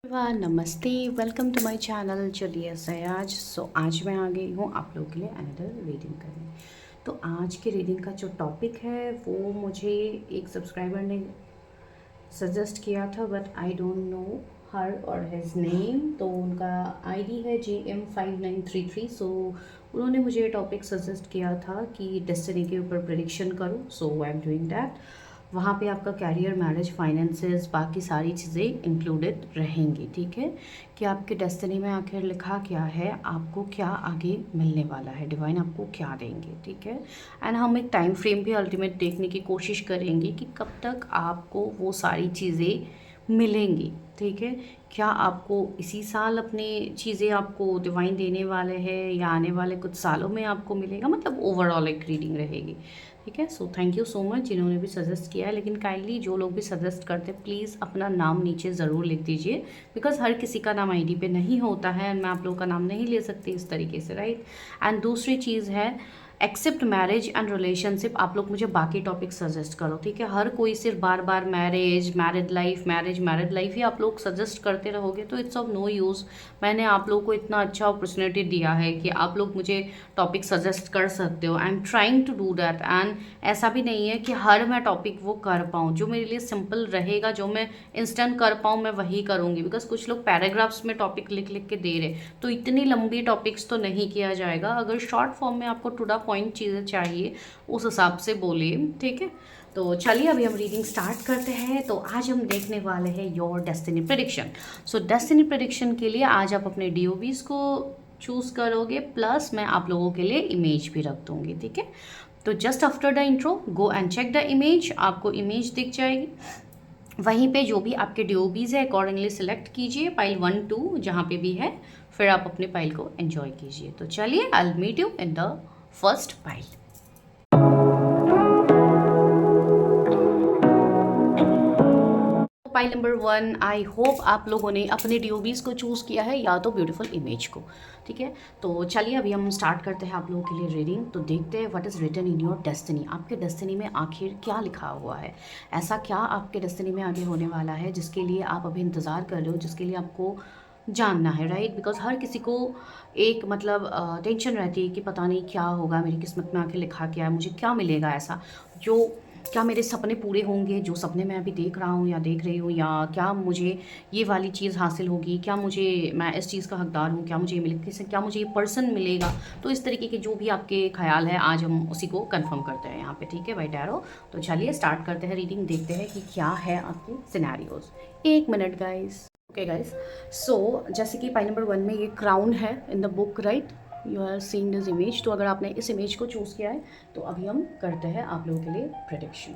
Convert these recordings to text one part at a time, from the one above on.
वाह नमस्ते, welcome to my channel. चलिए सयाज। आज मैं आ गई हूँ आप लोगों के लिए अनदर रीडिंग करने। तो आज की रीडिंग का जो टॉपिक है वो मुझे एक सब्सक्राइबर ने सजेस्ट किया था, बट आई डोंट नो हर और हिज नेम। तो उनका आईडी है JM5933। सो उन्होंने मुझे ये टॉपिक सजेस्ट किया था कि डेस्टिनी के ऊपर प्रेडिक्शन करो। सो आई एम डूइंग दैट। वहाँ पे आपका कैरियर, मैरिज, फाइनेंसेस, बाकी सारी चीज़ें इंक्लूडेड रहेंगी। ठीक है, कि आपके डेस्टिनी में आखिर लिखा क्या है, आपको क्या आगे मिलने वाला है, डिवाइन आपको क्या देंगे। ठीक है, एंड हम एक टाइम फ्रेम भी अल्टीमेट देखने की कोशिश करेंगे कि कब तक आपको वो सारी चीज़ें मिलेंगी। ठीक है, क्या आपको इसी साल अपनी चीज़ें आपको डिवाइन देने वाले हैं या आने वाले कुछ सालों में आपको मिलेगा, मतलब ओवरऑल एक रीडिंग रहेगी। ठीक है, so thank you so much जिन्होंने भी सजेस्ट किया है। लेकिन काइंडली जो लोग भी सजेस्ट करते हैं प्लीज़ अपना नाम नीचे ज़रूर लिख दीजिए, बिकॉज हर किसी का नाम आईडी पे नहीं होता है एंड मैं आप लोगों का नाम नहीं ले सकती इस तरीके से, राइट। एंड दूसरी चीज़ है, एक्सेप्ट मैरिज एंड रिलेशनशिप, आप लोग मुझे बाकी टॉपिक सजेस्ट करो। ठीक है, हर कोई सिर्फ बार बार मैरिज, मैरिड लाइफ ही आप लोग सजेस्ट करते रहोगे तो इट्स ऑफ नो यूज़। मैंने आप लोगों को इतना अच्छा अपॉर्चुनिटी दिया है कि आप लोग मुझे टॉपिक सजेस्ट कर सकते हो। I am trying to do that, and ऐसा भी नहीं है कि हर मैं टॉपिक वो कर पाऊँ। जो मेरे लिए सिंपल रहेगा, जो मैं इंस्टेंट कर पाऊँ, मैं वही करूँगी। बिकॉज कुछ लोग पैराग्राफ्स में टॉपिक लिख लिख के दे रहे, तो इतनी लंबी टॉपिक्स तो नहीं किया जाएगा। अगर शॉर्ट फॉर्म में आपको टू द पॉइंट चीज़ें चाहिए उस हिसाब से बोलिए। ठीक है, तो चलिए अभी हम रीडिंग स्टार्ट करते हैं। तो आज हम देखने वाले हैं your destiny prediction. So destiny prediction के लिए आज आप अपने डीओबीज को चूज़ करोगे, प्लस मैं आप लोगों के लिए इमेज भी रख दूंगी। ठीक है, तो just after the intro go and check the image. आपको इमेज दिख जाएगी, वहीं पे जो भी आपके डीओबीज है अकॉर्डिंगली सिलेक्ट कीजिए, पाइल 1 2 जहाँ पे भी है, फिर आप अपने पाइल को एंजॉय कीजिए। तो चलिए, I will meet you in the first pile. Pile number 1, I hope आप लोगों ने अपने डीओबीज को चूज़ किया है या तो ब्यूटीफुल इमेज को। ठीक है, तो चलिए अभी हम स्टार्ट करते हैं आप लोगों के लिए रीडिंग। तो देखते हैं what is written in your destiny. आपके डेस्टिनी में आखिर क्या लिखा हुआ है, ऐसा क्या आपके डेस्टिनी में आगे होने वाला है जिसके लिए आप अभी इंतज़ार कर रहे हो, जिसके लिए आपको जानना है, राइट। बिकॉज हर किसी को एक मतलब टेंशन रहती है कि पता नहीं क्या होगा, मेरी किस्मत में आके लिखा क्या है, मुझे क्या मिलेगा ऐसा, जो क्या मेरे सपने पूरे होंगे जो सपने मैं अभी देख रहा हूँ या देख रही हूँ, या क्या मुझे ये वाली चीज़ हासिल होगी, क्या मुझे, मैं इस चीज़ का हकदार हूँ, क्या मुझे ये मिले, किसी क्या मुझे ये पर्सन मिलेगा। तो इस तरीके के जो भी आपके ख्याल है आज हम उसी को कंफर्म करते हैं यहाँ पे। ठीक है भाई टैरो, तो चलिए स्टार्ट करते हैं रीडिंग, देखते हैं कि क्या है आपके scenarios. 1 minute guys. Okay guys, so जैसे कि पाई नंबर 1 में ये क्राउन है in the book, right. You are seeing this image. तो अगर आपने इस इमेज को चूज़ किया है तो अभी हम करते हैं आप लोगों के लिए प्रेडिक्शन।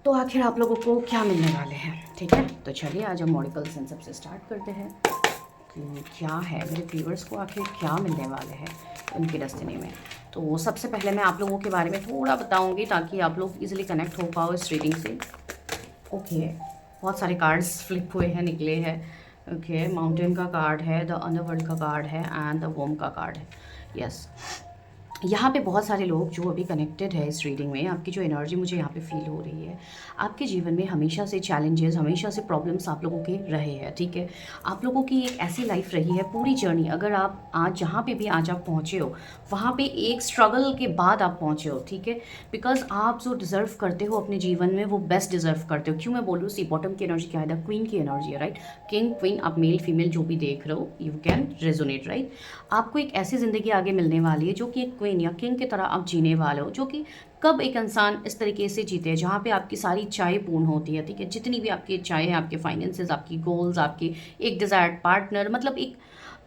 तो आखिर आप लोगों को क्या मिलने वाले हैं। ठीक है, तो चलिए आज हम मॉडिकल्स इन सबसे स्टार्ट करते हैं कि क्या है मेरे व्यूअर्स को आखिर क्या मिलने वाले हैं उनकी डेस्टिनी में। तो सबसे पहले मैं आप लोगों के बारे में थोड़ा बताऊंगी ताकि आप लोग इजीली कनेक्ट हो पाओ इस रीडिंग से। ओके, बहुत सारे कार्ड्स फ्लिप हुए हैं, निकले हैं। ओके, माउंटेन का कार्ड है, द अंडरवर्ल्ड का कार्ड है एंड द वोम का कार्ड है। यस, यहाँ पे बहुत सारे लोग जो अभी कनेक्टेड है इस रीडिंग में, आपकी जो एनर्जी मुझे यहाँ पे फील हो रही है, आपके जीवन में हमेशा से चैलेंजेस, हमेशा से प्रॉब्लम्स आप लोगों के रहे हैं। ठीक है, आप लोगों की एक ऐसी लाइफ रही है पूरी जर्नी, अगर आप आज जहाँ पे भी आज आप पहुँचे हो वहाँ पे एक स्ट्रगल के बाद आप पहुँचे हो। ठीक है, बिकॉज आप जो डिज़र्व करते हो अपने जीवन में वो बेस्ट डिज़र्व करते हो। क्यों मैं बोल रही हूँ, सी बॉटम की एनर्जी क्या है, द क्वीन की एनर्जी है, राइट। किंग क्वीन, आप मेल फीमेल जो भी देख रहे हो यू कैन रेजोनेट, राइट। आपको एक ऐसी ज़िंदगी आगे मिलने वाली है जो कि एक क्वीन या किंग की तरह आप जीने वाले हो, जो कि कब एक इंसान इस तरीके से जीते हैं जहाँ पे आपकी सारी इच्छाएं पूर्ण होती है। ठीक है, जितनी भी आपकी इच्छाएं हैं, आपके फाइनेंसेस, आपकी गोल्स, आपकी एक डिज़ायर्ड पार्टनर, मतलब एक,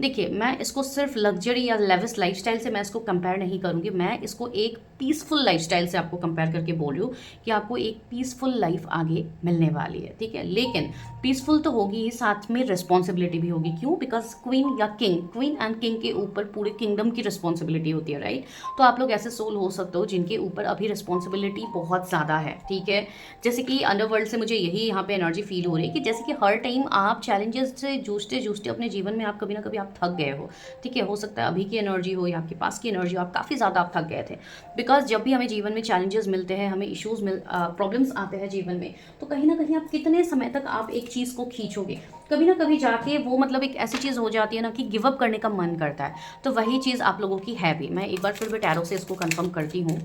देखिए मैं इसको सिर्फ लग्जरी या लेविश लाइफस्टाइल से मैं इसको कंपेयर नहीं करूँगी, मैं इसको एक पीसफुल लाइफस्टाइल से आपको कंपेयर करके बोल रही हूँ कि आपको एक पीसफुल लाइफ आगे मिलने वाली है। ठीक है, लेकिन पीसफुल तो होगी ही, साथ में रिस्पॉन्सिबिलिटी भी होगी। क्यों? बिकॉज क्वीन या किंग, क्वीन एंड किंग के ऊपर पूरे किंगडम की रिस्पॉन्सिबिलिटी होती है, राइट। तो आप लोग ऐसे सोल हो सकते हो जिनके ऊपर अब अभी रिस्पॉन्सिबिलिटी बहुत ज़्यादा है, ठीक है। जैसे कि अंडरवर्ल्ड से मुझे यही यहाँ पे एनर्जी फील हो रही है कि जैसे कि हर टाइम आप चैलेंजेस से जूझते जूझते अपने जीवन में आप कभी ना कभी आप थक गए हो, ठीक है। हो सकता है अभी की एनर्जी हो या आपके पास की एनर्जी हो, आप काफ़ी ज़्यादा आप थक गए थे। बिकॉज जब भी हमें जीवन में चैलेंजेस मिलते हैं, हमें इश्यूज़ प्रॉब्लम्स आते हैं जीवन में, तो कहीं ना कहीं आप कितने समय तक आप एक चीज़ को खींचोगे, कभी ना कभी जाके वो मतलब एक ऐसी चीज़ हो जाती है ना कि गिव अप करने का मन करता है। तो वही चीज़ आप लोगों की है भी। मैं एक बार फिर भी टैरो से इसको कंफर्म करती हूँ।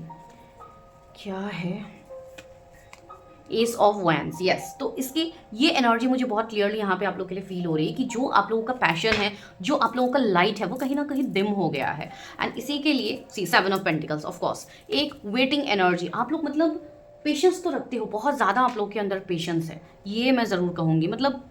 क्या है? S of wands, yes. तो इसकी ये एनर्जी मुझे बहुत क्लियरली यहाँ पे आप लोगों के लिए फील हो रही है कि जो आप लोगों का पैशन है, जो आप लोगों का लाइट है, वो कहीं ना कहीं डिम हो गया है। एंड इसी के लिए सी 7 ऑफ पेंटिकल्स, ऑफ कोर्स एक वेटिंग एनर्जी। आप लोग मतलब पेशेंस तो रखते हो, बहुत ज़्यादा आप लोगों के अंदर पेशेंस है, ये मैं ज़रूर कहूँगी। मतलब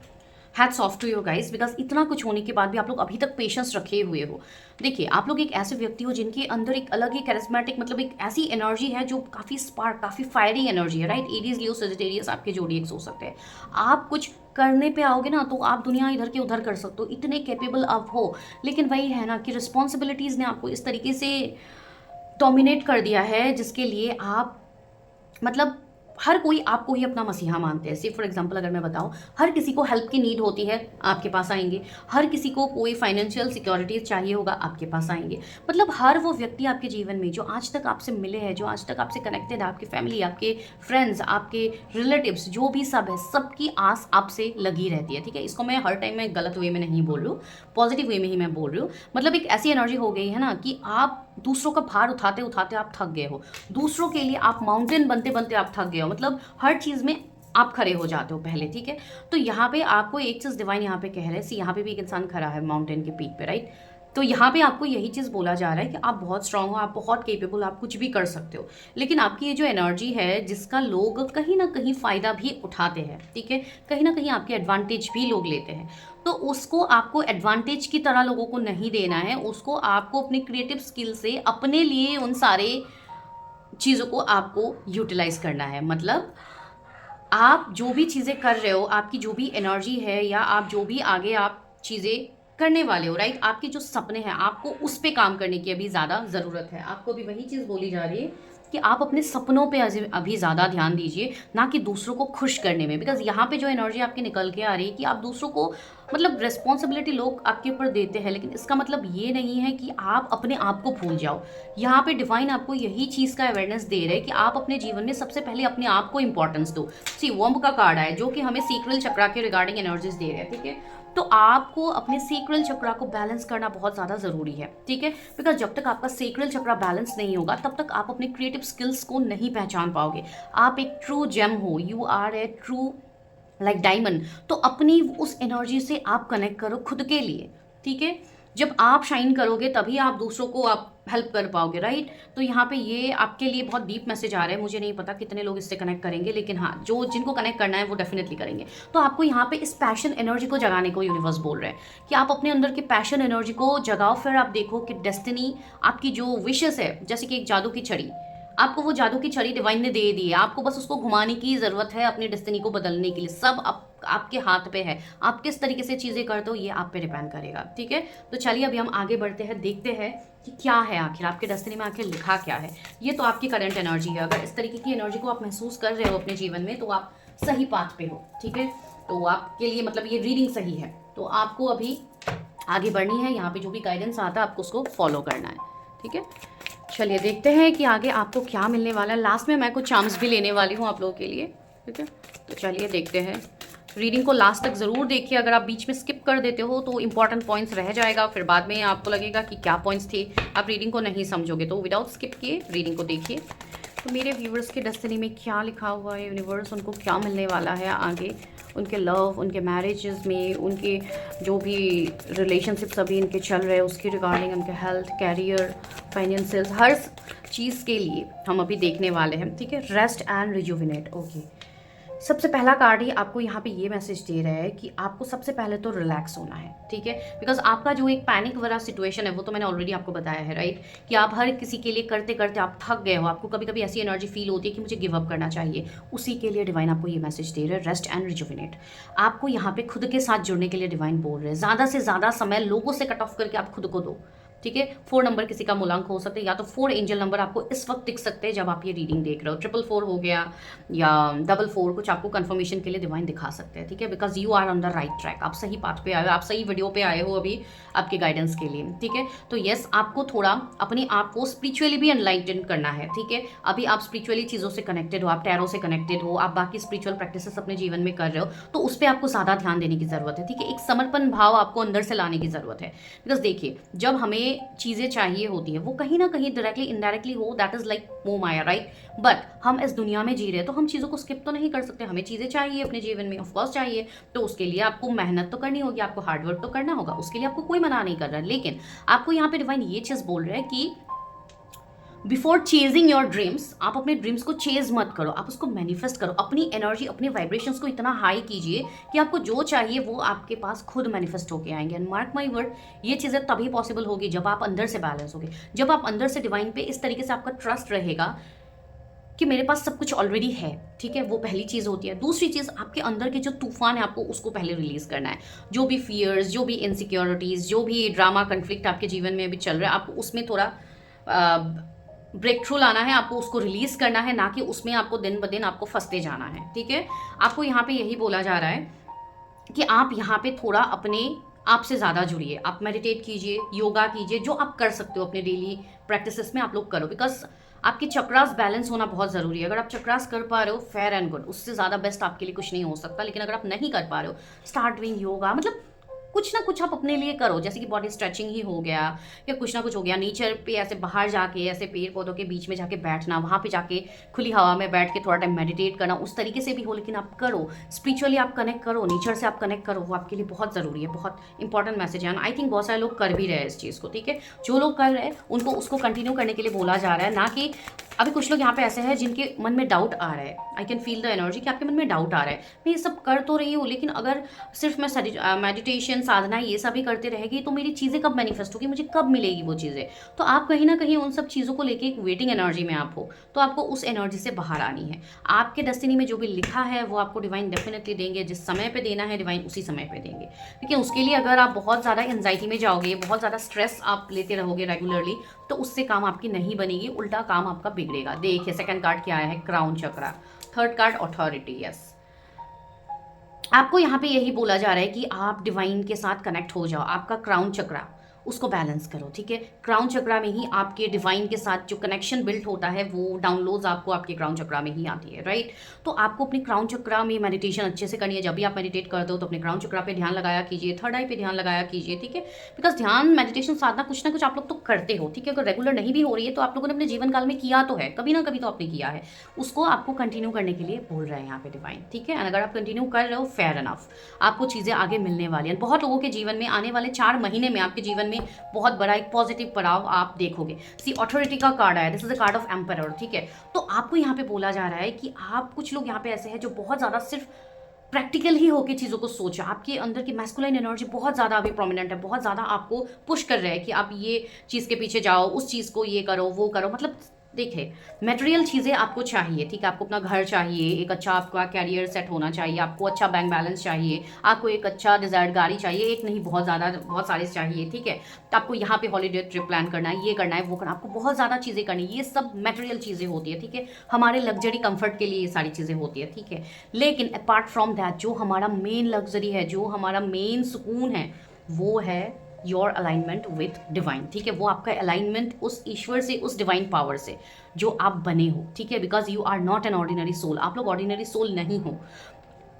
hats off to you guys, because इतना कुछ होने के बाद भी आप लोग अभी तक पेशेंस रखे हुए हो। देखिए, आप लोग एक ऐसे व्यक्ति हो जिनके अंदर एक अलग ही कैरिस्मेटिक, मतलब एक ऐसी एनर्जी है जो काफ़ी स्पार्क, काफ़ी फायरिंग एनर्जी है, राइट। एरीज, लियो, सजिटेरियस आपके जोडिएक्स हो सकते हैं। आप कुछ करने पे आओगे ना तो आप दुनिया इधर के उधर कर सकते हो, इतने कैपेबल आप हो। लेकिन वही है ना कि रिस्पॉन्सिबिलिटीज़ ने आपको इस तरीके से डोमिनेट कर दिया है जिसके लिए आप मतलब हर कोई आपको ही अपना मसीहा मानते हैं। सिर्फ फॉर एग्जांपल अगर मैं बताऊं, हर किसी को हेल्प की नीड होती है, आपके पास आएंगे। हर किसी को कोई फाइनेंशियल सिक्योरिटी चाहिए होगा, आपके पास आएंगे। मतलब हर वो व्यक्ति आपके जीवन में जो आज तक आपसे मिले हैं, जो आज तक आपसे कनेक्टेड है, आपकी फैमिली, आपके फ्रेंड्स, आपके रिलेटिव्स, जो भी सब है, सबकी आस आपसे लगी रहती है, ठीक है। इसको मैं हर टाइम में गलत वे में नहीं बोल रही हूँ, पॉजिटिव वे में ही मैं बोल रही हूँ। मतलब एक ऐसी एनर्जी हो गई है ना कि आप दूसरों का भार उठाते उठाते आप थक गए हो, दूसरों के लिए आप माउंटेन बनते बनते आप थक गए हो। मतलब हर चीज़ में आप खड़े हो जाते हो पहले, ठीक है। तो यहाँ पे आपको एक चीज़ डिवाइन यहाँ पे कह रहे हैं, सी यहाँ पे भी एक इंसान खड़ा है माउंटेन के पीक पे, राइट। तो यहाँ पे आपको यही चीज़ बोला जा रहा है कि आप बहुत स्ट्रांग हो, आप बहुत केपेबल, आप कुछ भी कर सकते हो। लेकिन आपकी ये जो एनर्जी है जिसका लोग कहीं ना कहीं फ़ायदा भी उठाते हैं, ठीक है, कहीं ना कहीं आपके एडवांटेज भी लोग लेते हैं। तो उसको आपको एडवांटेज की तरह लोगों को नहीं देना है, उसको आपको अपनी क्रिएटिव स्किल से अपने लिए उन सारे चीज़ों को आपको यूटिलाइज करना है। मतलब आप जो भी चीज़ें कर रहे हो, आपकी जो भी एनर्जी है, या आप जो भी आगे आप चीज़ें करने वाले हो, राइट, आपके जो सपने हैं, आपको उस पे काम करने की अभी ज़्यादा ज़रूरत है। आपको भी वही चीज़ बोली जा रही है कि आप अपने सपनों पे अभी ज़्यादा ध्यान दीजिए, ना कि दूसरों को खुश करने में। बिकॉज यहाँ पे जो एनर्जी आपकी निकल के आ रही है कि आप दूसरों को मतलब रिस्पॉन्सिबिलिटी लोग आपके ऊपर देते हैं, लेकिन इसका मतलब ये नहीं है कि आप अपने आप को भूल जाओ। यहाँ पे डिवाइन आपको यही चीज़ का अवेयरनेस दे रहे हैं कि आप अपने जीवन में सबसे पहले अपने आप को इंपॉर्टेंस दो। सी वंब का कार्ड है जो कि हमें सीक्रल चक्रा के रिगार्डिंग एनर्जीज दे रहे हैं, ठीक है। तो आपको अपने सेक्रल चक्रा को बैलेंस करना बहुत ज़्यादा ज़रूरी है, ठीक है। बिकॉज जब तक आपका सेक्रल चक्रा बैलेंस नहीं होगा, तब तक आप अपने क्रिएटिव स्किल्स को नहीं पहचान पाओगे। आप एक ट्रू जेम हो, you are a true like diamond. तो अपनी उस एनर्जी से आप कनेक्ट करो खुद के लिए, ठीक है। जब आप शाइन करोगे तभी आप दूसरों को आप हेल्प कर पाओगे, राइट। तो यहाँ पे ये आपके लिए बहुत डीप मैसेज आ रहा है। मुझे नहीं पता कितने लोग इससे कनेक्ट करेंगे, लेकिन हाँ, जो जिनको कनेक्ट करना है वो डेफिनेटली करेंगे। तो आपको यहाँ पे इस पैशन एनर्जी को जगाने को यूनिवर्स बोल रहे हैं कि आप अपने अंदर के पैशन एनर्जी को जगाओ। फिर आप देखो कि डेस्टिनी, आपकी जो विशेस है, जैसे कि एक जादू की छड़ी, आपको वो जादू की छड़ी डिवाइन ने दे दी है, आपको बस उसको घुमाने की ज़रूरत है अपनी डेस्टिनी को बदलने के लिए। सब आपके हाथ पे है, आप किस तरीके से चीज़ें करते हो ये आप पे डिपेंड करेगा, ठीक है। तो चलिए अभी हम आगे बढ़ते हैं, देखते हैं कि क्या है आखिर आपके डेस्टिनी में, आखिर लिखा क्या है। ये तो आपकी करंट एनर्जी है। अगर इस तरीके की एनर्जी को आप महसूस कर रहे हो अपने जीवन में, तो आप सही पाथ पे हो, ठीक है। तो आपके लिए मतलब ये रीडिंग सही है। तो आपको अभी आगे बढ़नी है, यहाँ पे जो भी गाइडेंस आता है आपको उसको फॉलो करना है, ठीक है। चलिए देखते हैं कि आगे आपको क्या मिलने वाला है। लास्ट में मैं कुछ चार्म्स भी लेने वाली हूँ आप लोगों के लिए, ठीक है। तो चलिए देखते हैं। रीडिंग को लास्ट तक ज़रूर देखिए। अगर आप बीच में स्किप कर देते हो तो इंपॉर्टेंट पॉइंट्स रह जाएगा, फिर बाद में आपको लगेगा कि क्या पॉइंट्स थे, आप रीडिंग को नहीं समझोगे। तो विदाउट स्किप किए रीडिंग को देखिए। तो मेरे व्यूवर्स के डेस्टिनी में क्या लिखा हुआ है, यूनिवर्स उनको क्या मिलने वाला है आगे, उनके लव, उनके मैरिजेस में, उनके जो भी रिलेशनशिप्स अभी इनके चल रहे हैं उसकी रिगार्डिंग, उनके हेल्थ, कैरियर, फाइनेंसेस, हर चीज़ के लिए हम अभी देखने वाले हैं, ठीक है। Rest and rejuvenate, okay. सबसे पहला कार्ड ही आपको यहाँ पे ये मैसेज दे रहा है कि आपको सबसे पहले तो रिलैक्स होना है, ठीक है। बिकॉज आपका जो एक पैनिक वाला सिचुएशन है वो तो मैंने ऑलरेडी आपको बताया है, राइट, कि आप हर किसी के लिए करते करते आप थक गए हो। आपको कभी कभी ऐसी एनर्जी फील होती है कि मुझे गिव अप करना चाहिए। उसी के लिए डिवाइन आपको ये मैसेज दे रहे हैं, रेस्ट एंड रिजुविनेट। आपको यहाँ पे खुद के साथ जुड़ने के लिए डिवाइन बोल रहे हैं। ज़्यादा से ज़्यादा समय लोगों से कट ऑफ करके आप खुद को दो, ठीक है। 4 नंबर किसी का मूलांक हो सकता है, या तो 4 एंजल नंबर आपको इस वक्त दिख सकते हैं जब आप ये रीडिंग देख रहे हो। 444 हो गया या 44 कुछ आपको कंफर्मेशन के लिए डिवाइन दिखा सकते हैं, ठीक है। Because you are on the right track, आप सही पाथ पे आए हो, आप सही वीडियो पे आए हो अभी आपके गाइडेंस के लिए, ठीक है। तो यस, आपको थोड़ा अपने आप को स्पिरिचुअली भी एनलाइटन करना है, ठीक है। अभी आप स्पिरिचुअली चीज़ों से कनेक्टेड हो, आप टैरो से कनेक्टेड हो, आप बाकी स्पिरिचुअल प्रैक्टिसेस अपने जीवन में कर रहे हो, तो उस पर आपको ज़्यादा ध्यान देने की ज़रूरत है, ठीक है। एक समर्पण भाव आपको अंदर से लाने की ज़रूरत है। बिकॉज देखिए, जब हमें चीज़ें चाहिए होती है वो कहीं ना कहीं डायरेक्टली इनडायरेक्टली हो, दैट इज़ लाइक मोह माया, राइट। बट हम इस दुनिया में जी रहे हैं तो हम चीज़ों को स्किप तो नहीं कर सकते, हमें चीज़ें चाहिए अपने जीवन में, ऑफकोर्स चाहिए। तो उसके लिए आपको मेहनत तो करनी होगी, आपको हार्डवर्क तो करना होगा, उसके लिए आपको कोई मना नहीं कर रहा है। लेकिन आपको यहाँ पे डिवाइन ये चीज़ बोल रहे हैं कि बिफोर चेजिंग योर ड्रीम्स, आप अपने ड्रीम्स को चेज मत करो, आप उसको मैनिफेस्ट करो। अपनी एनर्जी, अपनी वाइब्रेशंस को इतना हाई कीजिए कि आपको जो चाहिए वो आपके पास खुद मैनिफेस्ट होके आएंगे। एंड मार्क माई वर्ड, ये चीज़ें तभी पॉसिबल होगी जब आप अंदर से बैलेंस होगे, जब आप अंदर से डिवाइन पे इस तरीके से आपका ट्रस्ट रहेगा कि मेरे पास सब कुछ ऑलरेडी है, ठीक है। वो पहली चीज़ होती है। दूसरी चीज़, आपके अंदर के जो तूफान है आपको उसको पहले रिलीज करना है। जो भी फियर्स, जो भी इनसिक्योरिटीज़, जो भी ड्रामा कन्फ्लिक्ट आपके जीवन में अभी चल रहा है, आपको उसमें थोड़ा ब्रेक थ्रू लाना है, आपको उसको रिलीज करना है, ना कि उसमें आपको दिन ब दिन आपको फंसते जाना है, ठीक है। आपको यहाँ पे यही बोला जा रहा है कि आप यहाँ पे थोड़ा अपने आप से ज़्यादा जुड़िए, आप मेडिटेट कीजिए, योगा कीजिए, जो आप कर सकते हो अपने डेली प्रैक्टिसेस में आप लोग करो। बिकॉज आपके चक्रास बैलेंस होना बहुत ज़रूरी है। अगर आप चक्रास कर पा रहे हो, फेयर एंड गुड, उससे ज़्यादा बेस्ट आपके लिए कुछ नहीं हो सकता। लेकिन अगर आप नहीं कर पा रहे हो, स्टार्ट डूइंग योगा, मतलब कुछ ना कुछ आप अपने लिए करो, जैसे कि बॉडी स्ट्रेचिंग ही हो गया या कुछ ना कुछ हो गया। नेचर पे ऐसे बाहर जाके, ऐसे पेड़ पौधों के बीच में जाके बैठना, वहाँ पे जाके खुली हवा में बैठ के थोड़ा टाइम मेडिटेट करना, उस तरीके से भी हो, लेकिन आप करो। स्पिरिचुअली आप कनेक्ट करो, नेचर से आप कनेक्ट करो, वो आपके लिए बहुत ज़रूरी है, बहुत इंपॉर्टेंट मैसेज है। आई थिंक बहुत सारे लोग कर भी रहे हैं इस चीज़ को, ठीक है। जो लोग कर रहे हैं उनको उसको कंटिन्यू करने के लिए बोला जा रहा है, ना कि अभी कुछ लोग यहाँ पे ऐसे हैं जिनके मन में डाउट आ रहा है। I can feel the energy कि आपके मन में डाउट आ रहा है, मैं ये सब कर तो रही हूँ, लेकिन अगर सिर्फ मैं मेडिटेशन, साधना, ये सब ही करते रहेगी तो मेरी चीज़ें कब मैनिफेस्ट होगी, मुझे कब मिलेगी वो चीज़ें। तो आप कहीं ना कहीं उन सब चीज़ों को लेके एक वेटिंग एनर्जी में आप हो, तो आपको उस एनर्जी से बाहर आनी है। आपके डेस्टिनी में जो भी लिखा है वो आपको डिवाइन डेफिनेटली देंगे, जिस समय पे देना है डिवाइन उसी समय पे देंगे, ठीक है। उसके लिए अगर आप बहुत ज़्यादा एंजाइटी में जाओगे, बहुत ज़्यादा स्ट्रेस आप लेते रहोगे रेगुलरली, तो उससे काम आपकी नहीं बनेगी, उल्टा काम आपका बिगड़ेगा। देखिए, सेकंड कार्ड क्या है, crown chakra. Third card, authority. Yes, आपको यहाँ पे यही बोला जा रहा है कि आप डिवाइन के साथ कनेक्ट हो जाओ, आपका क्राउन चक्रा उसको बैलेंस करो, ठीक है। क्राउन चक्रा में ही आपके डिवाइन के साथ जो कनेक्शन बिल्ड होता है वो डाउनलोड्स आपको आपके क्राउन चक्रा में ही आती है, राइट। तो आपको अपने क्राउन चक्रा में मेडिटेशन अच्छे से करनी है। जब भी आप मेडिटेट करते हो तो अपने क्राउन चक्रा पे ध्यान लगाया कीजिए, थर्ड आई पे ध्यान लगाया कीजिए, ठीक है। बिकॉज ध्यान, मेडिटेशन, साधना कुछ ना कुछ आप लोग तो करते हो, ठीक है। अगर रेगुलर नहीं भी हो रही है तो आप लोगों ने अपने जीवन काल में किया तो है, कभी ना कभी तो आपने किया है, उसको आपको कंटिन्यू करने के लिए बोल रहे हैं यहाँ पे डिवाइन, ठीक है। अगर आप कंटिन्यू कर रहे हो, फेयर एनफ, आपको चीज़ें आगे मिलने वाली हैं। बहुत लोगों के जीवन में आने वाले 4 महीने में आपके जीवन में बहुत बड़ा एक पॉजिटिव पड़ाव आप देखोगे। सी, अथॉरिटी का कार्ड आया, this is a card of emperor, ठीक है। तो आपको यहाँ पे बोला जा रहा है कि आप, कुछ लोग यहाँ पे ऐसे हैं जो बहुत ज़्यादा सिर्फ प्रैक्टिकल ही होकर चीज़ों को सोचा। आपके अंदर की मैस्कुलाइन एनर्जी बहुत ज़्यादा अभी प्रोमिनेंट है, बहुत ज़्यादा आपको पुश कर रहे हैं कि आप ये चीज़ के पीछे जाओ, उस चीज़ को ये करो, वो करो। मतलब देखिए, मटेरियल चीज़ें आपको चाहिए, ठीक है। आपको अपना घर चाहिए, एक अच्छा आपका कैरियर सेट होना चाहिए, आपको अच्छा बैंक बैलेंस चाहिए, आपको एक अच्छा डिज़ायर्ड गाड़ी चाहिए, एक नहीं बहुत ज़्यादा, बहुत सारे चाहिए, ठीक है। तो आपको यहाँ पे हॉलीडे ट्रिप प्लान करना है, ये करना है, वो करना, आपको बहुत ज़्यादा चीज़ें करनी है। ये सब मटेरियल चीज़ें होती है, ठीक है। हमारे लग्जरी कंफर्ट के लिए ये सारी चीज़ें होती है, ठीक है। लेकिन अपार्ट फ्रॉम दैट, जो हमारा मेन लग्जरी है, जो हमारा मेन सुकून है, वो है योर अलाइनमेंट विथ डिवाइन, ठीक है। वो आपका अलाइनमेंट उस ईश्वर से, उस डिवाइन पावर से जो आप बने हो, ठीक है। Because you are not an ordinary soul, आप लोग ऑर्डिनरी सोल नहीं हो,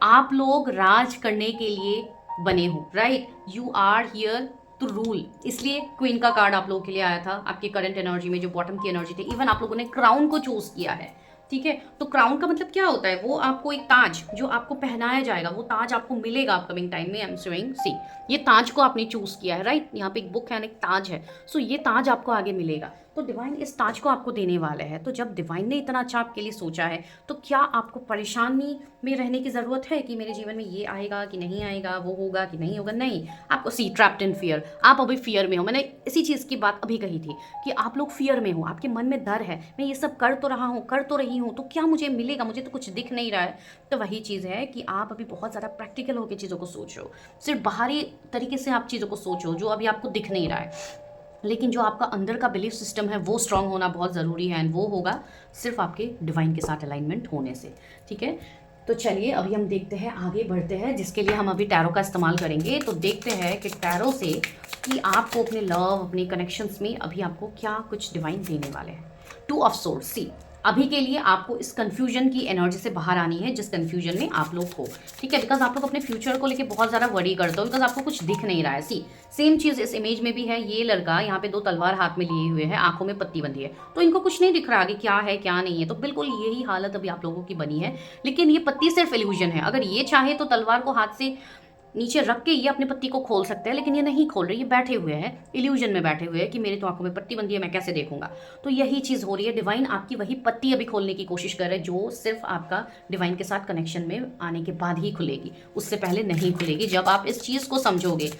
आप लोग राज करने के लिए बने हो, right. You are here to rule. इसलिए क्वीन का कार्ड आप लोगों के लिए आया था, आपके करंट एनर्जी में जो बॉटम की एनर्जी थी। इवन आप लोगों ने क्राउन को चूज किया है, ठीक है। तो क्राउन का मतलब क्या होता है, वो आपको एक ताज जो आपको पहनाया जाएगा, वो ताज आपको मिलेगा अपकमिंग टाइम में। आई एम शोइंग, सी, ये ताज को आपने चूज किया है, राइट। यहाँ पे एक बुक है, एक ताज है, सो ये ताज आपको आगे मिलेगा। तो डिवाइन इस ताज को आपको देने वाले हैं। तो जब डिवाइन ने इतना अच्छा आपके लिए सोचा है, तो क्या आपको परेशानी में रहने की ज़रूरत है कि मेरे जीवन में ये आएगा कि नहीं आएगा, वो होगा कि नहीं होगा? नहीं, आपको, सी, ट्रैप्ड इन फियर, आप अभी फियर में हो। मैंने इसी चीज़ की बात अभी कही थी कि आप लोग फियर में हो, आपके मन में डर है, मैं ये सब कर तो रहा हूँ, कर तो रही हूँ, तो क्या मुझे मिलेगा, मुझे तो कुछ दिख नहीं रहा है। तो वही चीज़ है कि आप अभी बहुत ज़्यादा प्रैक्टिकल होकर चीज़ों को सोचो, सिर्फ बाहरी तरीके से आप चीज़ों को सोचो जो अभी आपको दिख नहीं रहा है। लेकिन जो आपका अंदर का बिलीफ सिस्टम है वो स्ट्रांग होना बहुत ज़रूरी है, एंड वो होगा सिर्फ आपके डिवाइन के साथ अलाइनमेंट होने से। ठीक है, तो चलिए अभी हम देखते हैं, आगे बढ़ते हैं, जिसके लिए हम अभी टैरो का इस्तेमाल करेंगे। तो देखते हैं कि टैरो से कि आपको अपने लव, अपने कनेक्शंस में अभी आपको क्या कुछ डिवाइन देने वाले हैं। टू ऑफ सोर्ड्स, सी अभी के लिए आपको इस कंफ्यूजन की एनर्जी से बाहर आनी है, जिस कंफ्यूजन में आप लोग हो। ठीक है, बिकॉज आप लोग अपने फ्यूचर को लेके बहुत ज़्यादा वरी करते हो, बिकॉज आपको कुछ दिख नहीं रहा है। सी सेम चीज़ इस इमेज में भी है। ये लड़का यहाँ पे 2 तलवार हाथ में लिए हुए है, आंखों में पत्ती बंधी है, तो इनको कुछ नहीं दिख रहा आगे क्या है क्या नहीं है। तो बिल्कुल यही हालत अभी आप लोगों की बनी है, लेकिन ये पत्ती सिर्फ इल्यूजन है। अगर ये चाहे तो तलवार को हाथ से नीचे रख के ये अपनी पत्ती को खोल सकते हैं, लेकिन ये नहीं खोल रहे, ये बैठे हुए हैं, इल्यूजन में बैठे हुए हैं कि मेरी तो आंखों में पत्ती बंधी है, मैं कैसे देखूंगा। तो यही चीज़ हो रही है, डिवाइन आपकी वही पत्ती अभी खोलने की कोशिश कर रहे हैं, जो सिर्फ आपका डिवाइन के साथ कनेक्शन में आने के बाद ही खुलेगी, उससे पहले नहीं खुलेगी। जब आप इस चीज़ को समझोगे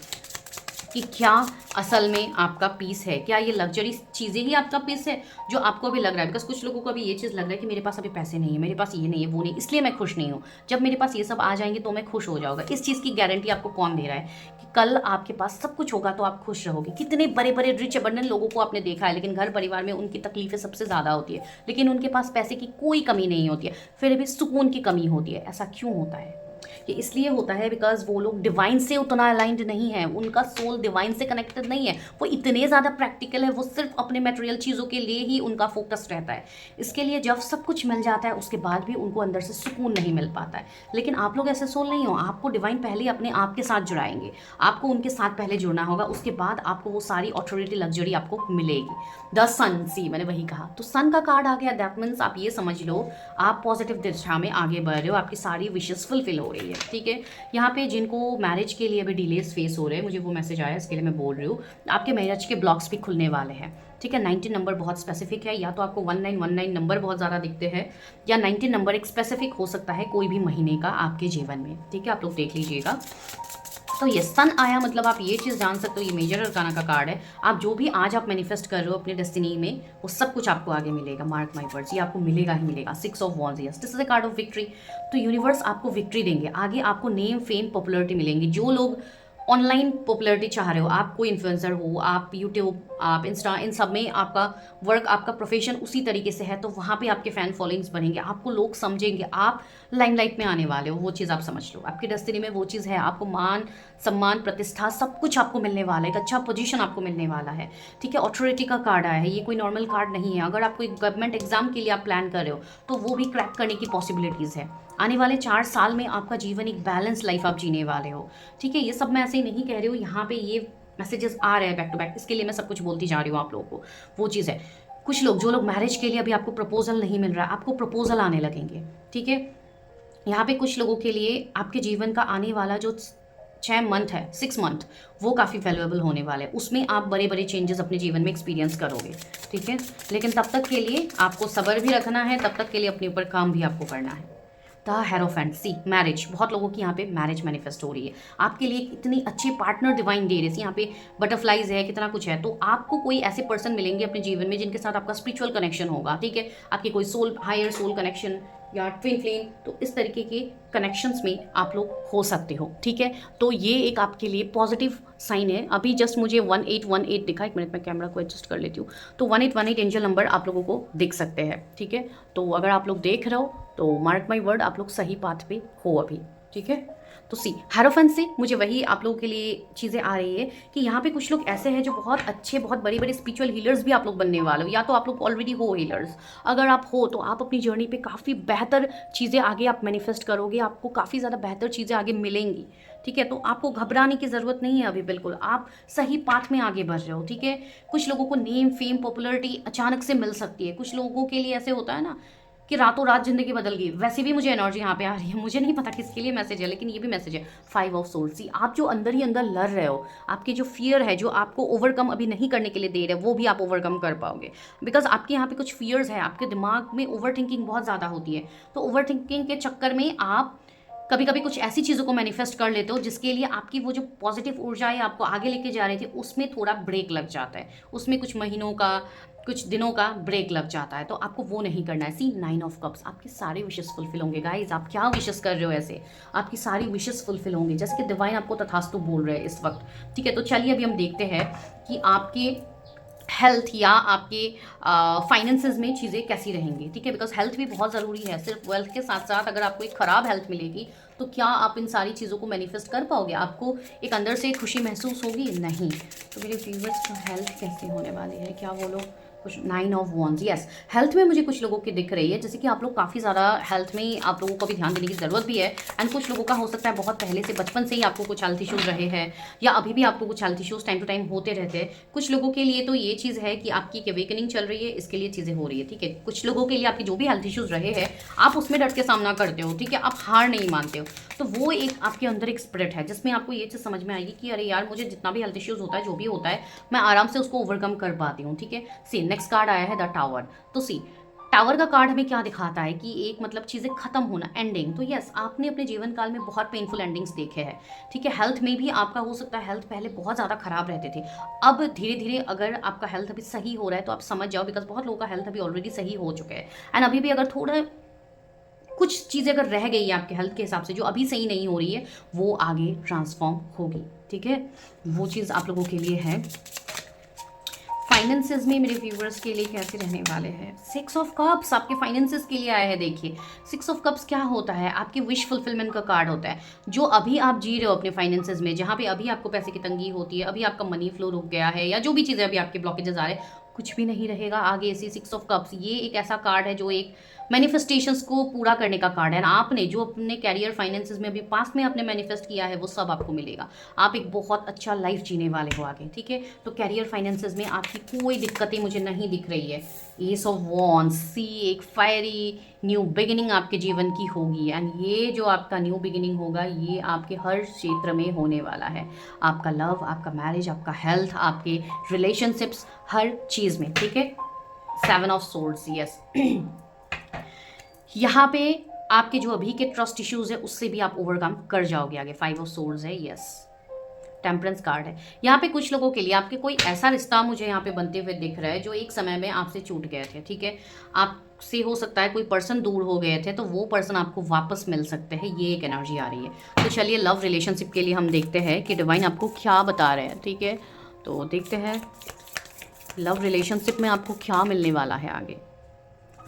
कि क्या असल में आपका पीस है, क्या ये लग्जरी चीज़ें ही आपका पीस है जो आपको अभी लग रहा है। बिकॉज कुछ लोगों को अभी ये चीज़ लग रहा है कि मेरे पास अभी पैसे नहीं है, मेरे पास ये नहीं है, वो नहीं, इसलिए मैं खुश नहीं हूँ। जब मेरे पास ये सब आ जाएंगे तो मैं खुश हो जाऊँगा। इस चीज़ की गारंटी आपको कौन दे रहा है कि कल आपके पास सब कुछ होगा तो आप खुश रहोगे। कितने बड़े बड़े रिच अबंडेंट लोगों को आपने देखा है, लेकिन घर परिवार में उनकी तकलीफें सबसे ज़्यादा होती है, लेकिन उनके पास पैसे की कोई कमी नहीं होती है, फिर भी सुकून की कमी होती है। ऐसा क्यों होता है? ये इसलिए होता है बिकॉज वो लोग डिवाइन से उतना अलाइंड नहीं है, उनका सोल डिवाइन से कनेक्टेड नहीं है, वो इतने ज़्यादा प्रैक्टिकल है, वो सिर्फ अपने मटेरियल चीज़ों के लिए ही उनका फोकस रहता है। इसके लिए जब सब कुछ मिल जाता है उसके बाद भी उनको अंदर से सुकून नहीं मिल पाता है। लेकिन आप लोग ऐसे सोल नहीं हो, आपको डिवाइन पहले अपने आप के साथ जुड़ाएंगे, आपको उनके साथ पहले जुड़ना होगा, उसके बाद आपको वो सारी ऑथोरिटी लग्जरी आपको मिलेगी। द सन, सी मैंने वही कहा, तो सन का कार्ड आ गया। दैट मीन्स आप ये समझ लो आप पॉजिटिव दिशा में आगे बढ़ रहे हो, आपकी सारी विशेष फुलफिल हो रही है। ठीक है, यहाँ पे जिनको मैरिज के लिए अभी डिलेस फेस हो रहे हैं, मुझे वो मैसेज आया, इसके लिए मैं बोल रही हूँ, आपके मैरिज के ब्लॉक्स भी खुलने वाले हैं। ठीक है, 19 नंबर बहुत स्पेसिफिक है, या तो आपको 1919 नंबर बहुत ज़्यादा दिखते हैं, या 19 नंबर एक स्पेसिफिक हो सकता है कोई भी महीने का आपके जीवन में। ठीक है, आप लोग देख लीजिएगा। तो ये सन आया मतलब आप ये चीज़ जान सकते हो, ये मेजर अरकाना का कार्ड है। आप जो भी आज आप मैनिफेस्ट कर रहे हो अपने डेस्टिनी में, वो सब कुछ आपको आगे मिलेगा। मार्क माई वर्ड्स, ये आपको मिलेगा ही मिलेगा। 6 of wands, yes, this is a card of victory. तो यूनिवर्स आपको विक्ट्री देंगे, आगे आपको नेम, फेम, पॉपुलरिटी मिलेंगी। जो लोग ऑनलाइन पॉपुलरिटी चाह रहे हो, आप कोई इन्फ्लुएंसर हो, आप यूट्यूब, आप इंस्टा, इन सब में आपका वर्क, आपका प्रोफेशन उसी तरीके से है, तो वहाँ पे आपके फैन फॉलोइंग्स बनेंगे, आपको लोग समझेंगे, आप लाइमलाइट में आने वाले हो। वो चीज़ आप समझ लो, आपकी डेस्टिनी में वो चीज़ है। आपको मान, सम्मान, प्रतिष्ठा सब कुछ आपको मिलने वाला है, एक अच्छा पोजीशन आपको मिलने वाला है। ठीक है, ऑथोरिटी का कार्ड आया है, ये कोई नॉर्मल कार्ड नहीं है। अगर आप कोई गवर्नमेंट एग्जाम के लिए आप प्लान कर रहे हो तो वो भी क्रैक करने की पॉसिबिलिटीज़ है। आने वाले 4 साल में आपका जीवन एक बैलेंस लाइफ आप जीने वाले हो। ठीक है, ये सब मैं ऐसे ही नहीं कह रही हूँ, यहाँ पे ये मैसेजेस आ रहे हैं बैक टू बैक, इसके लिए मैं सब कुछ बोलती जा रही हूँ आप लोगों को। वो चीज़ है, कुछ लोग, जो लोग मैरिज के लिए अभी आपको प्रपोजल नहीं मिल रहा है, आपको प्रपोजल आने लगेंगे। ठीक है, यहाँ पे कुछ लोगों के लिए आपके जीवन का आने वाला जो 6 मंथ है, 6 मंथ, वो काफ़ी वैल्यूएबल होने वाले हैं। उसमें आप बड़े बड़े चेंजेस अपने जीवन में एक्सपीरियंस करोगे। ठीक है, लेकिन तब तक के लिए आपको सब्र भी रखना है, तब तक के लिए अपने ऊपर काम भी आपको करना है। द हेरोफेंट, सी मैरिज, बहुत लोगों की यहाँ पे मैरिज मैनिफेस्ट हो रही है। आपके लिए इतनी अच्छी पार्टनर डिवाइन दे रही है, यहाँ पे बटरफ्लाइज है, कितना कुछ है। तो आपको कोई ऐसे पर्सन मिलेंगे अपने जीवन में जिनके साथ आपका स्पिरिचुअल कनेक्शन होगा। ठीक है, आपकी कोई सोल, हायर सोल कनेक्शन या ट्विन फ्लेम, तो इस तरीके के कनेक्शंस में आप लोग हो सकते हो। ठीक है, तो ये एक आपके लिए पॉजिटिव साइन है। अभी जस्ट मुझे 1818 दिखा, 1 मिनट में कैमरा को एडजस्ट कर लेती हूँ। तो 1818 एंजल नंबर आप लोगों को दिख सकते हैं। ठीक है, तो अगर आप लोग देख रहे हो तो मार्क माई वर्ड, आप लोग सही पाथ पे हो अभी। ठीक है, तो सी हेरोफेंट से मुझे वही आप लोगों के लिए चीज़ें आ रही है कि यहाँ पे कुछ लोग ऐसे हैं जो बहुत अच्छे, बहुत बड़े बड़े स्पिरिचुअल हीलर्स भी आप लोग बनने वाले हो, या तो आप लोग ऑलरेडी हो हीलर्स। अगर आप हो तो आप अपनी जर्नी पे काफ़ी बेहतर चीज़ें आगे आप मैनिफेस्ट करोगे, आपको काफ़ी ज़्यादा बेहतर चीज़ें आगे मिलेंगी। ठीक है, तो आपको घबराने की ज़रूरत नहीं है अभी, बिल्कुल आप सही पाथ में आगे बढ़ रहे हो। ठीक है, कुछ लोगों को नेम, फेम, पॉपुलरिटी अचानक से मिल सकती है। कुछ लोगों के लिए ऐसे होता है ना कि रातों रात जिंदगी बदल गई, वैसे भी मुझे एनर्जी यहाँ पे आ रही है। मुझे नहीं पता किसके लिए मैसेज है, लेकिन ये भी मैसेज है 5 ऑफ सोल्स। सी आप जो अंदर ही अंदर लड़ रहे हो, आपके जो फियर है, जो आपको ओवरकम अभी नहीं करने के लिए दे रहे, वो भी आप ओवरकम कर पाओगे। बिकॉज आपके यहाँ पे कुछ फियर्स है, आपके दिमाग में ओवर थिंकिंग बहुत ज़्यादा होती है। तो ओवर थिंकिंग के चक्कर में आप कभी कभी कुछ ऐसी चीज़ों को मैनिफेस्ट कर लेते हो जिसके लिए आपकी वो जो पॉजिटिव ऊर्जा है आपको आगे लेके जा रही थी, उसमें थोड़ा ब्रेक लग जाता है, उसमें कुछ महीनों का, कुछ दिनों का ब्रेक लग जाता है। तो आपको वो नहीं करना है। सी 9 ऑफ कप्स, आपके सारे विशेस फुलफिल होंगे। गाइज आप क्या विशेस कर रहे हो, ऐसे आपकी सारी विशेस फुलफिल होंगे, जैसे कि डिवाइन आपको तथास्तु बोल रहे हैं इस वक्त। ठीक है, तो चलिए अभी हम देखते हैं कि आपके हेल्थ या आपके फाइनेंसेस में चीज़ें कैसी रहेंगी, ठीक है, बिकॉज हेल्थ भी बहुत ज़रूरी है। सिर्फ वेल्थ के साथ साथ अगर आपको एक ख़राब हेल्थ मिलेगी तो क्या आप इन सारी चीज़ों को मैनिफेस्ट कर पाओगे? आपको एक अंदर से खुशी महसूस होगी? नहीं। तो मेरे व्यूवर्स, जो हेल्थ कैसे होने वाली है, क्या वो लोग कुछ 9 ऑफ वॉन्ड्स, यस, हेल्थ में मुझे कुछ लोगों की दिख रही है, जैसे कि आप लोग काफ़ी ज़्यादा हेल्थ में आप लोगों को भी ध्यान देने की ज़रूरत भी है। एंड कुछ लोगों का हो सकता है बहुत पहले से, बचपन से ही आपको कुछ हेल्थ इश्यूज़ रहे हैं, या अभी भी आपको कुछ health issues time to time होते रहते हैं। कुछ लोगों के लिए तो ये चीज़ है कि आपकी एक अवेकनिंग चल रही है, इसके लिए चीज़ें हो रही है, ठीक है। कुछ लोगों के लिए आपके जो भी हेल्थ इश्यूज़ रहे हैं, आप उसमें डट के सामना करते हो, ठीक है, आप हार नहीं मानते हो। तो वो एक आपके अंदर एक स्पिरिट है जिसमें आपको ये चीज़ समझ में आएगी कि अरे यार, मुझे जितना भी हेल्थ इश्यूज़ होता है, जो भी होता है, मैं आराम से उसको ओवरकम कर पाती हूँ, ठीक है। सी नेक्स्ट कार्ड आया है द टावर। तो सी टावर का कार्ड हमें क्या दिखाता है कि एक मतलब चीज़ें खत्म होना, एंडिंग। तो यस, आपने अपने जीवन काल में बहुत पेनफुल एंडिंग्स देखे हैं, ठीक है। हेल्थ में भी आपका हो सकता है हेल्थ पहले बहुत ज़्यादा खराब रहते थे, अब धीरे धीरे अगर आपका हेल्थ अभी सही हो रहा है तो आप समझ जाओ, बिकॉज बहुत लोगों का हेल्थ अभी ऑलरेडी सही हो चुका है। एंड अभी भी अगर थोड़ा कुछ चीज़ें अगर रह गई है आपके हेल्थ के हिसाब से जो अभी सही नहीं हो रही है, वो आगे ट्रांसफॉर्म होगी, ठीक है। वो चीज़ आप लोगों के लिए है। फाइनेंसेस में मेरे व्यूवर्स के लिए कैसे रहने वाले हैं? 6 ऑफ कप्स आपके फाइनेंसेस के लिए आया है। देखिए 6 ऑफ कप्स क्या होता है? आपके विश फुलफिलमेंट का कार्ड होता है। जो अभी आप जी रहे हो अपने फाइनेंसेस में, जहाँ पे अभी आपको पैसे की तंगी होती है, अभी आपका मनी फ्लो रुक गया है, या जो भी चीज़ें अभी आपके ब्लॉकेजेस आ रहे हैं, कुछ भी नहीं रहेगा आगे। ऐसी 6 ऑफ कप्स ये एक ऐसा कार्ड है जो एक मैनिफेस्टेशंस को पूरा करने का कार्ड है। आपने जो अपने कैरियर फाइनेंसेस में अभी पास में आपने मैनिफेस्ट किया है, वो सब आपको मिलेगा। आप एक बहुत अच्छा लाइफ जीने वाले हो आगे, ठीक है। तो कैरियर फाइनेंसेस में आपकी कोई दिक्कतें मुझे नहीं दिख रही है। एस ऑफ वॉन्ड्स, सी, एक फायरी न्यू बिगिनिंग आपके जीवन की होगी। एंड ये जो आपका न्यू बिगिनिंग होगा, ये आपके हर क्षेत्र में होने वाला है। आपका लव, आपका मैरिज, आपका हेल्थ, आपके रिलेशनशिप्स, हर चीज़ में, ठीक है। 7 ऑफ सोर्ड्स, यस। यहाँ पे आपके जो अभी के ट्रस्ट इश्यूज है उससे भी आप ओवरकम कर जाओगे आगे। 5 ऑफ सोर्ड्स है, यस। टेम्परेंस कार्ड है। यहाँ पे कुछ लोगों के लिए आपके कोई ऐसा रिश्ता मुझे यहाँ पे बनते हुए दिख रहा है जो एक समय में आपसे छूट गए थे, ठीक है। आपसे हो सकता है कोई पर्सन दूर हो गए थे, तो वो पर्सन आपको वापस मिल सकते हैं, ये एक एनर्जी आ रही है। तो चलिए लव रिलेशनशिप के लिए हम देखते हैं कि डिवाइन आपको क्या बता रहे हैं, ठीक है। तो देखते हैं लव रिलेशनशिप में आपको क्या मिलने वाला है आगे।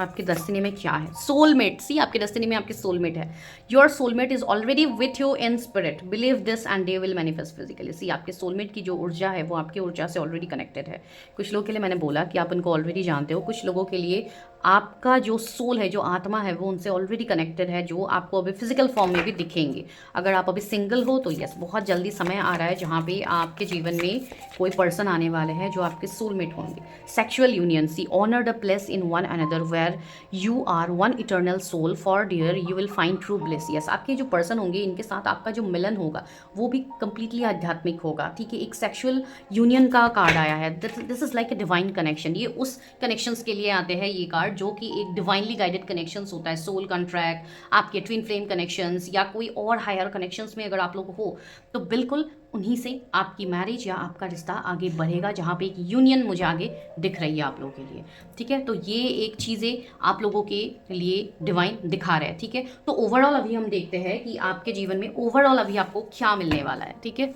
आपकी डेस्टिनी में क्या है? सोलमेट, सी आपकी डेस्टिनी में आपकी सोलमेट है। Your soulmate is already with you in spirit, believe this and they will manifest physically. See आपके सोलमेट की जो ऊर्जा है वो आपकी ऊर्जा से ऑलरेडी कनेक्टेड है। कुछ लोगों के लिए मैंने बोला कि आप उनको ऑलरेडी जानते हो, कुछ लोगों के लिए आपका जो सोल है, जो आत्मा है, वो उनसे ऑलरेडी कनेक्टेड है, जो आपको अभी फिजिकल फॉर्म में भी दिखेंगे। अगर आप अभी सिंगल हो तो यस, बहुत जल्दी समय आ रहा है जहाँ पे आपके जीवन में कोई पर्सन आने वाले हैं जो आपके सोलमेट होंगे। Sexual union, see honour the place in one another where you are one eternal soul for dear you will find true bliss. Yes, आपके जो पर्सन होंगे इनके साथ आपका जो मिलन होगा वो भी कंप्लीटली आध्यात्मिक होगा, ठीक है। एक सेक्सुअल यूनियन का कार्ड आया है। This is like a divine connection. ये उस कनेक्शंस के लिए आते हैं ये कार्ड जो कि एक डिवाइनली गाइडेड कनेक्शंस होता है। सोल कॉन्ट्रैक्ट, आपके ट्विन फ्लेम कनेक्शंस, या कोई और हायर कनेक्शंस में अगर आप लोग हो तो बिल्कुल उन्हीं से आपकी मैरिज या आपका रिश्ता आगे बढ़ेगा, जहाँ पे एक यूनियन मुझे आगे दिख रही है आप लोगों के लिए, ठीक है। तो ये एक चीज़ें आप लोगों के लिए डिवाइन दिखा रहे हैं, ठीक है। तो ओवरऑल अभी हम देखते हैं कि आपके जीवन में ओवरऑल अभी आपको क्या मिलने वाला है, ठीक है।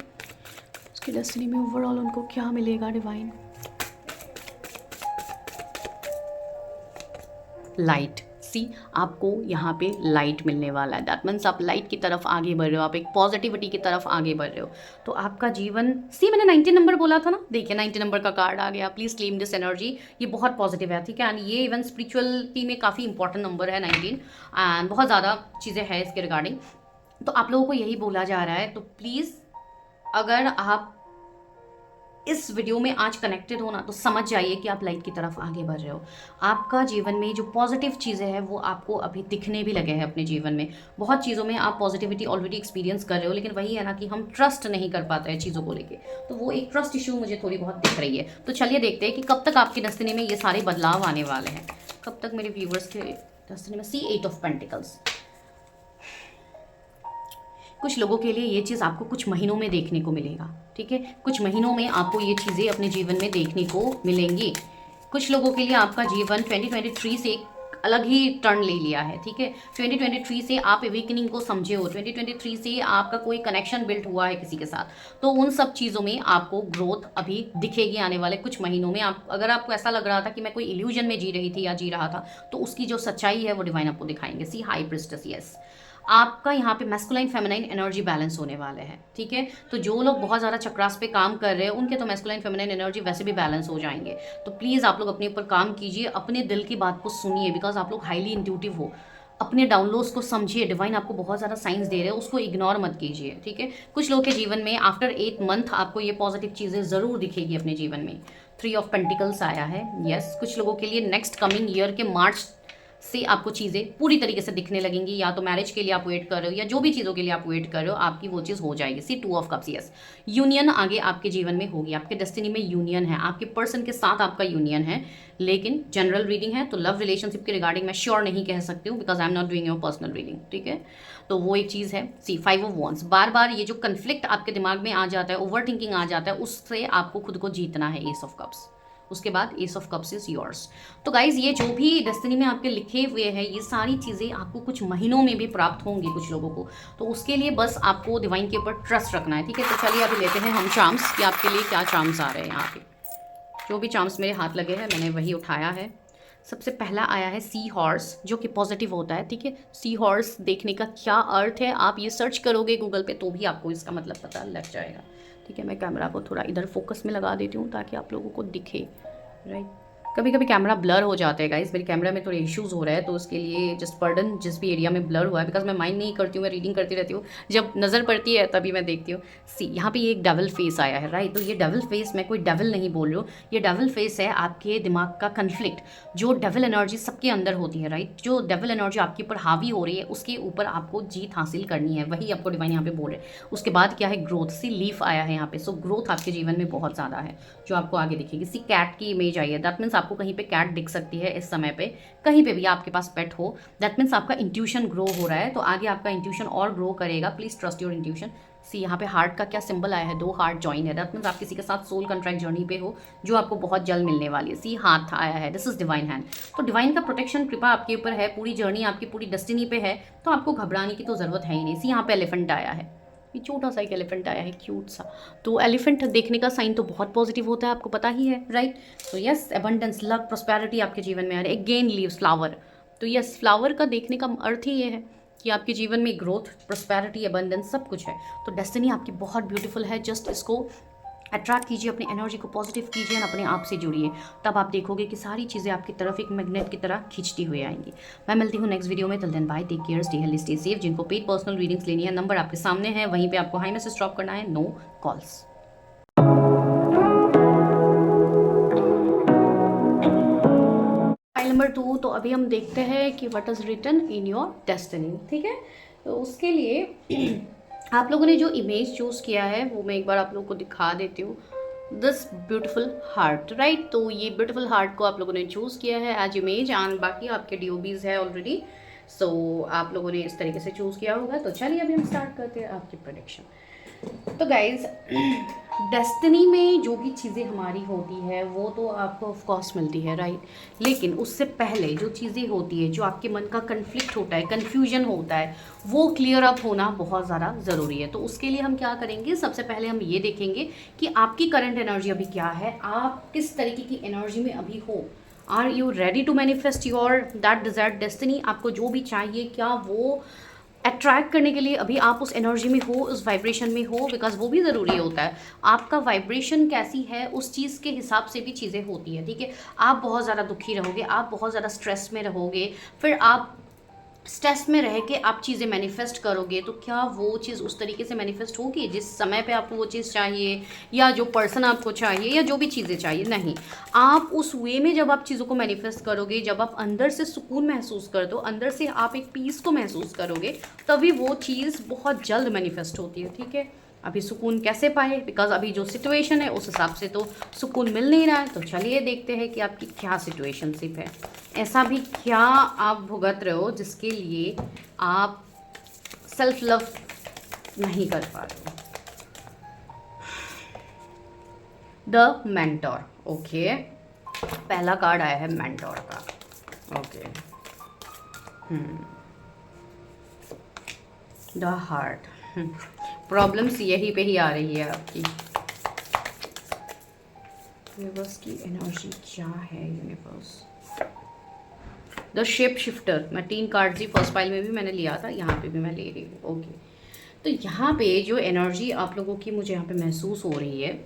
उसकी डेस्टिनी में ओवरऑल उनको क्या मिलेगा डिवाइन। लाइट, सी आपको यहाँ पे लाइट मिलने वाला है। दैट मीन्स आप लाइट की तरफ आगे बढ़ रहे हो, आप एक पॉजिटिविटी की तरफ आगे बढ़ रहे हो। तो आपका जीवन, सी मैंने 19 नंबर बोला था ना, देखिए 19 नंबर का कार्ड आ गया। प्लीज क्लेम दिस एनर्जी, ये बहुत पॉजिटिव है, ठीक है। एंड ये इवन स्पिरिचुअलिटी में काफ़ी इंपॉर्टेंट नंबर है 19, एंड बहुत ज़्यादा चीज़ें हैं इसके रिगार्डिंग। तो आप लोगों को यही बोला जा रहा है। तो प्लीज़ अगर आप इस वीडियो में आज कनेक्टेड हो ना, तो समझ जाइए कि आप लाइट की तरफ आगे बढ़ रहे हो। आपका जीवन में जो पॉजिटिव चीज़ें हैं वो आपको अभी दिखने भी लगे हैं अपने जीवन में। बहुत चीज़ों में आप पॉजिटिविटी ऑलरेडी एक्सपीरियंस कर रहे हो, लेकिन वही है ना कि हम ट्रस्ट नहीं कर पाते हैं चीज़ों को लेके। तो वो एक ट्रस्ट इशू मुझे थोड़ी बहुत दिख रही है। तो चलिए देखते हैं कि कब तक आपकी डेस्टिनी में ये सारे बदलाव आने वाले हैं। कब तक मेरे व्यूवर्स के डेस्टिनी में। सी 8 ऑफ पेंटिकल्स, कुछ लोगों के लिए ये चीज़ आपको कुछ महीनों में देखने को मिलेगा, ठीक है। कुछ महीनों में आपको ये चीज़ें अपने जीवन में देखने को मिलेंगी। कुछ लोगों के लिए आपका जीवन 2023 से एक अलग ही टर्न ले लिया है, ठीक है। 2023 से आप अवेकनिंग को समझे हो, 2023 से आपका कोई कनेक्शन बिल्ड हुआ है किसी के साथ, तो उन सब चीज़ों में आपको ग्रोथ अभी दिखेगी आने वाले कुछ महीनों में। आप अगर आपको ऐसा लग रहा था कि मैं कोई इल्यूजन में जी रही थी या जी रहा था, तो उसकी जो सच्चाई है वो डिवाइन आपको दिखाएंगे। सी हाई प्रिस्टेस, यस, आपका यहाँ पे मैस्कुलाइन फेमिनाइन एनर्जी बैलेंस होने वाले हैं, ठीक है। तो जो लोग बहुत ज़्यादा चक्रास पे काम कर रहे हैं उनके तो मैस्कुलाइन फेमिनाइन एनर्जी वैसे भी बैलेंस हो जाएंगे। तो प्लीज़ आप लोग अपने ऊपर काम कीजिए, अपने दिल की बात को सुनिए, बिकॉज आप लोग हाईली इंट्यूटिव हो। अपने डाउनलोड्स को समझिए, डिवाइन आपको बहुत ज़्यादा साइंस दे रहे हैं, उसको इग्नोर मत कीजिए, ठीक है। कुछ लोगों के जीवन में आफ्टर 8 मंथ आपको ये पॉजिटिव चीज़ें ज़रूर दिखेगी अपने जीवन में। 3 ऑफ पेंटिकल्स आया है, यस। कुछ लोगों के लिए नेक्स्ट कमिंग ईयर के मार्च से आपको चीज़ें पूरी तरीके से दिखने लगेंगी, या तो मैरिज के लिए आप वेट कर रहे हो या जो भी चीज़ों के लिए आप वेट कर रहे हो, आपकी वो चीज़ हो जाएगी। सी 2 ऑफ कप्स, यस, यूनियन आगे आपके जीवन में होगी, आपके डेस्टिनी में यूनियन है, आपके पर्सन के साथ आपका यूनियन है। लेकिन जनरल रीडिंग है, तो लव रिलेशनशिप के रिगार्डिंग मैं श्योर नहीं कह सकती हूँ, because I am not doing your personal reading, ठीक है। तो वो एक चीज़ है। सी 5 ऑफ वॉन्ड्स, बार बार ये जो कन्फ्लिक्ट आपके दिमाग में आ जाता है, ओवर थिंकिंग आ जाता है, उससे आपको खुद को जीतना है। एस ऑफ कप्स, उसके बाद S of cups is yours. तो गाइज ये जो भी डेस्टिनी में आपके लिखे हुए हैं, ये सारी चीज़ें आपको कुछ महीनों में भी प्राप्त होंगी कुछ लोगों को। तो उसके लिए बस आपको डिवाइन के ऊपर ट्रस्ट रखना है, ठीक है। तो चलिए अभी लेते हैं हम चार्म्स कि आपके लिए क्या चार्म्स आ रहे हैं यहाँ पे। जो भी चार्म्स मेरे हाथ लगे हैं मैंने वही उठाया है। सबसे पहला आया है सी हॉर्स, जो कि पॉजिटिव होता है, ठीक है। सी हॉर्स देखने का क्या अर्थ है, आप ये सर्च करोगे गूगल पे तो भी आपको इसका मतलब पता लग जाएगा, ठीक है। मैं कैमरा को थोड़ा इधर फोकस में लगा देती हूँ ताकि आप लोगों को दिखे, राइट। कभी कभी कैमरा ब्लर हो जाता है गाइस, मेरे कैमरा में थोड़े इश्यूज़ हो रहे हैं, तो उसके लिए जस्ट पर्डन जिस भी एरिया में ब्लर हुआ है, बिकॉज मैं माइंड नहीं करती हूँ, मैं रीडिंग करती रहती हूँ, जब नज़र पड़ती है तभी मैं देखती हूँ। सी यहाँ पे ये एक डेविल फेस आया है, राइट। तो ये डेविल फेस, मैं कोई डेविल नहीं बोल रही हूँ, ये डेविल फेस है आपके दिमाग का कन्फ्लिक्ट। जो डेविल एनर्जी सबके अंदर होती है, राइट, जो डेविल एनर्जी आपके ऊपर हावी हो रही है उसके ऊपर आपको जीत हासिल करनी है, वही आपको डिवाइन यहाँ पे बोल रहे हैं। उसके बाद क्या है, ग्रोथ। सी लीफ आया है यहाँ पे, सो ग्रोथ आपके जीवन में बहुत ज़्यादा है जो आपको आगे दिखेगी। सी कैट की इमेज आई है, दैट मीन्स आपको कहीं पे कैट दिख सकती है इस समय पे, कहीं पे भी आपके पास पेट हो, दैट मीन्स आपका इंट्यूशन ग्रो हो रहा है। तो आगे आपका इंट्यूशन और ग्रो करेगा, प्लीज ट्रस्ट योर इंट्यूशन। सी यहाँ पे हार्ट का क्या सिंबल आया है, 2 हार्ट जॉइन है, दैट मीन्स आप किसी के साथ सोल कॉन्ट्रैक्ट जर्नी पे हो जो आपको बहुत जल्द मिलने वाली है। सी हाथ आया है, दिस इज डिवाइन हैंड। तो डिवाइन का प्रोटेक्शन कृपा आपके ऊपर है, पूरी जर्नी आपकी पूरी डेस्टिनी पे है, तो आपको घबराने की तो जरूरत है ही नहीं। सी यहाँ पे एलिफेंट आया है, ये छोटा सा एक एलिफेंट आया है, क्यूट सा। तो एलिफेंट देखने का साइन तो बहुत पॉजिटिव होता है, आपको पता ही है, राइट। तो यस, एबंडेंस, लक, प्रोस्पेरिटी आपके जीवन में आ रही है। Again leaves, flower. तो यस, फ्लावर का देखने का अर्थ ही ये है कि आपके जीवन में ग्रोथ, प्रोस्पेरिटी, एबंडेंस सब कुछ है। तो डेस्टिनी आपकी बहुत ब्यूटीफुल है, जस्ट इसको अट्रैक्ट कीजिए, अपनी एनर्जी को पॉजिटिव कीजिए और अपने आप से जुड़िए, तब आप देखोगे कि सारी चीज़ें आपकी तरफ एक मैग्नेट की तरह खींचती हुई आएंगी। मैं मिलती हूँ नेक्स्ट वीडियो में, till then bye, take care, stay healthy, stay safe. जिनको पेड पर्सनल रीडिंग्स लेनी है, नंबर आपके सामने है, वहीं पे आपको हाई मैसेज ड्रॉप करना है, नो कॉल्स। फाइल नंबर 2, तो अभी हम देखते हैं कि what is written in your destiny, ठीक है। तो उसके लिए आप लोगों ने जो इमेज चूज़ किया है वो मैं एक बार आप लोगों को दिखा देती हूँ। This beautiful heart, right. तो ये ब्यूटीफुल हार्ट को आप लोगों ने चूज़ किया है एज इमेज, एंड बाकी आपके डीओबीज है ऑलरेडी। सो आप लोगों ने इस तरीके से चूज़ किया होगा। तो चलिए अभी हम स्टार्ट करते हैं आपकी प्रेडिक्शन। तो गाइज, डेस्टिनी में जो भी चीज़ें हमारी होती है वो तो आपको ऑफ कोर्स मिलती है, राइट। लेकिन उससे पहले जो चीज़ें होती है, जो आपके मन का कन्फ्लिक्ट होता है, कन्फ्यूजन होता है, वो क्लियर अप होना बहुत ज़्यादा ज़रूरी है। तो उसके लिए हम क्या करेंगे, सबसे पहले हम ये देखेंगे कि आपकी करंट एनर्जी अभी क्या है, आप किस तरीके की एनर्जी में अभी हो। Are you ready to manifest your that desired destiny. आपको जो भी चाहिए, क्या वो अट्रैक्ट करने के लिए अभी आप उस एनर्जी में हो, उस वाइब्रेशन में हो, बिकॉज वो भी ज़रूरी होता है। आपका वाइब्रेशन कैसी है उस चीज़ के हिसाब से भी चीज़ें होती है, ठीक है। आप बहुत ज़्यादा दुखी रहोगे, आप बहुत ज़्यादा स्ट्रेस में रहोगे, फिर आप स्ट्रेस में रह के आप चीज़ें मैनिफेस्ट करोगे, तो क्या वो चीज़ उस तरीके से मैनिफेस्ट होगी जिस समय पे आपको वो चीज़ चाहिए, या जो पर्सन आपको चाहिए, या जो भी चीज़ें चाहिए, नहीं। आप उस वे में जब आप चीज़ों को मैनिफेस्ट करोगे, जब आप अंदर से सुकून महसूस कर दो, अंदर से आप एक पीस को महसूस करोगे, तभी वो चीज़ बहुत जल्द मैनिफेस्ट होती है, ठीक है। अभी सुकून कैसे पाए, बिकॉज अभी जो सिचुएशन है उस हिसाब से तो सुकून मिल नहीं रहा है। तो चलिए देखते हैं कि आपकी क्या सिचुएशनशिप है, ऐसा भी क्या आप भुगत रहे हो जिसके लिए आप सेल्फ लव नहीं कर पा रहे हो। द मेंटोर, ओके, पहला कार्ड आया है मेंटोर का, ओके। द हार्ट, प्रॉब्लम्स यहीं पे ही आ रही है आपकी। यूनिवर्स की एनर्जी क्या है? यूनिवर्स द शेप शिफ्टर, मैं 3 कार्ड्स ही फर्स्ट पाइल में भी मैंने लिया था, यहाँ पे भी मैं ले रही हूँ। ओके, तो यहाँ पे जो एनर्जी आप लोगों की मुझे यहाँ पे महसूस हो रही है,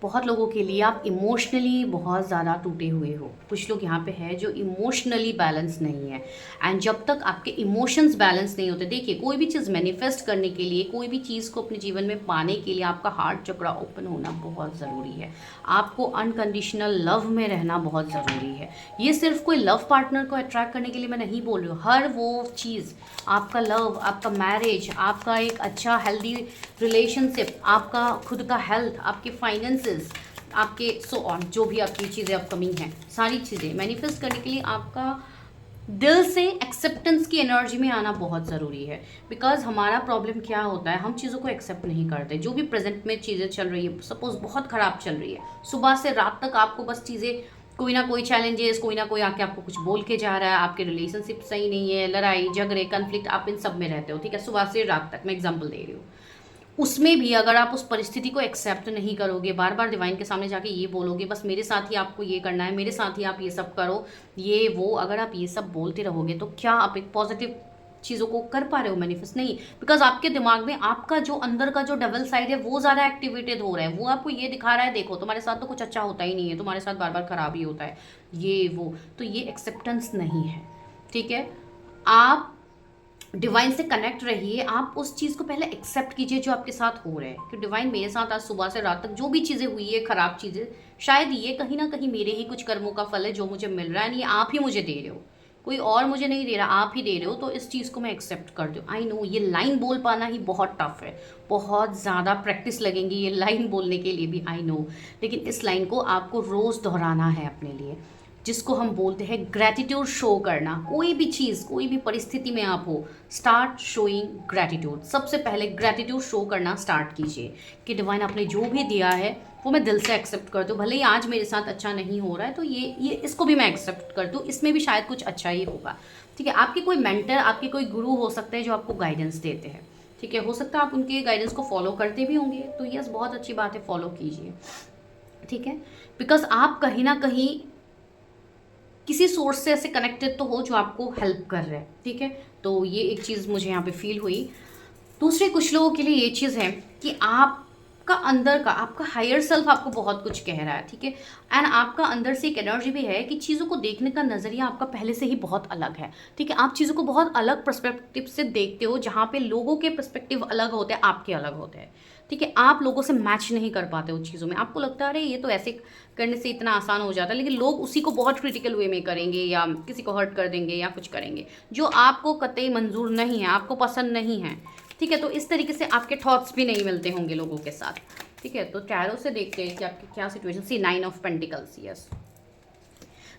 बहुत लोगों के लिए आप इमोशनली बहुत ज़्यादा टूटे हुए हो। कुछ लोग यहाँ पे है जो इमोशनली बैलेंस नहीं है, एंड जब तक आपके इमोशंस बैलेंस नहीं होते, देखिए कोई भी चीज़ मैनिफेस्ट करने के लिए, कोई भी चीज़ को अपने जीवन में पाने के लिए आपका हार्ट चक्र ओपन होना बहुत ज़रूरी है। आपको अनकंडीशनल लव में रहना बहुत ज़रूरी है। ये सिर्फ कोई लव पार्टनर को अट्रैक्ट करने के लिए मैं नहीं बोल रही हूँ, हर वो चीज़, आपका लव, आपका मैरिज, आपका एक अच्छा हेल्दी रिलेशनशिप, आपका खुद का हेल्थ, आपके फाइनेंसेस, आपके सो ऑन, जो भी आपकी चीज़ें अपकमिंग हैं, सारी चीज़ें मैनिफेस्ट करने के लिए आपका दिल से एक्सेप्टेंस की एनर्जी में आना बहुत ज़रूरी है। बिकॉज हमारा प्रॉब्लम क्या होता है, हम चीज़ों को एक्सेप्ट नहीं करते। जो भी प्रेजेंट में चीज़ें चल रही है, सपोज बहुत ख़राब चल रही है, सुबह से रात तक आपको बस चीज़ें, कोई ना कोई चैलेंजेस, कोई ना कोई आके आपको कुछ बोल के जा रहा है, आपके रिलेशनशिप सही नहीं है, लड़ाई झगड़े कन्फ्लिक्ट, आप इन सब में रहते हो, ठीक है, सुबह से रात तक, मैं एग्जांपल दे रही हूँ। उसमें भी अगर आप उस परिस्थिति को एक्सेप्ट नहीं करोगे, बार बार डिवाइन के सामने जाके ये बोलोगे बस मेरे साथ ही आपको ये करना है, मेरे साथ ही आप ये सब करो, ये वो, अगर आप ये सब बोलते रहोगे तो क्या आप एक पॉजिटिव चीज़ों को कर पा रहे हो मैनिफेस्ट? नहीं, बिकॉज आपके दिमाग में आपका जो अंदर का जो डबल साइड है वो ज़्यादा एक्टिवेटेड हो रहा है। वो आपको ये दिखा रहा है, देखो तुम्हारे साथ तो कुछ अच्छा होता ही नहीं है, तुम्हारे साथ बार बार खराब ही होता है, ये वो। तो ये एक्सेप्टेंस नहीं है, ठीक है। आप डिवाइन से कनेक्ट रहिए, आप उस चीज़ को पहले एक्सेप्ट कीजिए जो आपके साथ हो रहा है कि डिवाइन मेरे साथ आज सुबह से रात तक जो भी चीज़ें हुई है, खराब चीज़ें, शायद ये कहीं ना कहीं मेरे ही कुछ कर्मों का फल है जो मुझे मिल रहा है, नहीं आप ही मुझे दे रहे हो, कोई और मुझे नहीं दे रहा, आप ही दे रहे हो। तो इस चीज़ को मैं एक्सेप्ट कर दूँ। आई नो ये लाइन बोल पाना ही बहुत टफ है, बहुत ज़्यादा प्रैक्टिस लगेंगी ये लाइन बोलने के लिए भी, आई नो, लेकिन इस लाइन को आपको रोज़ दोहराना है अपने लिए, जिसको हम बोलते हैं ग्रैटिट्यूड शो करना। कोई भी चीज़, कोई भी परिस्थिति में आप हो, स्टार्ट शोइंग ग्रैटिट्यूड। सबसे पहले ग्रैटिट्यूड शो करना स्टार्ट कीजिए कि डिवाइन आपने जो भी दिया है वो मैं दिल से एक्सेप्ट कर दूँ, भले ही आज मेरे साथ अच्छा नहीं हो रहा है तो ये इसको भी मैं एक्सेप्ट कर दूँ, इसमें भी शायद कुछ अच्छा ही होगा, ठीक है। आपके कोई मेंटर, आपके कोई गुरु हो सकते हैं जो आपको गाइडेंस देते हैं, ठीक है, हो सकता है आप उनके गाइडेंस को फॉलो करते भी होंगे, तो यस बहुत अच्छी बात है, फॉलो कीजिए, ठीक है। बिकॉज आप कहीं ना कहीं किसी सोर्स से ऐसे कनेक्टेड तो हो जो आपको हेल्प कर रहा है, ठीक है। तो ये एक चीज़ मुझे यहाँ पे फील हुई। दूसरे कुछ लोगों के लिए ये चीज़ है कि आपका अंदर का, आपका हायर सेल्फ आपको बहुत कुछ कह रहा है, ठीक है, एंड आपका अंदर से एक एनर्जी भी है कि चीज़ों को देखने का नज़रिया आपका पहले से ही बहुत अलग है, ठीक है। आप चीज़ों को बहुत अलग पर्सपेक्टिव से देखते हो, जहाँ पे लोगों के पर्सपेक्टिव अलग होते हैं, आपके अलग होते हैं, ठीक है। आप लोगों से मैच नहीं कर पाते उन चीज़ों में, आपको लगता है अरे ये तो ऐसे करने से इतना आसान हो जाता है, लेकिन लोग उसी को बहुत क्रिटिकल वे में करेंगे या किसी को हर्ट कर देंगे या कुछ करेंगे जो आपको कतई मंजूर नहीं है, आपको पसंद नहीं है, ठीक है। तो इस तरीके से आपके थॉट्स भी नहीं मिलते होंगे लोगों के साथ, ठीक है। तो टैरो से देखते हैं कि आपकी क्या situation. See 9 of pentacles, yes,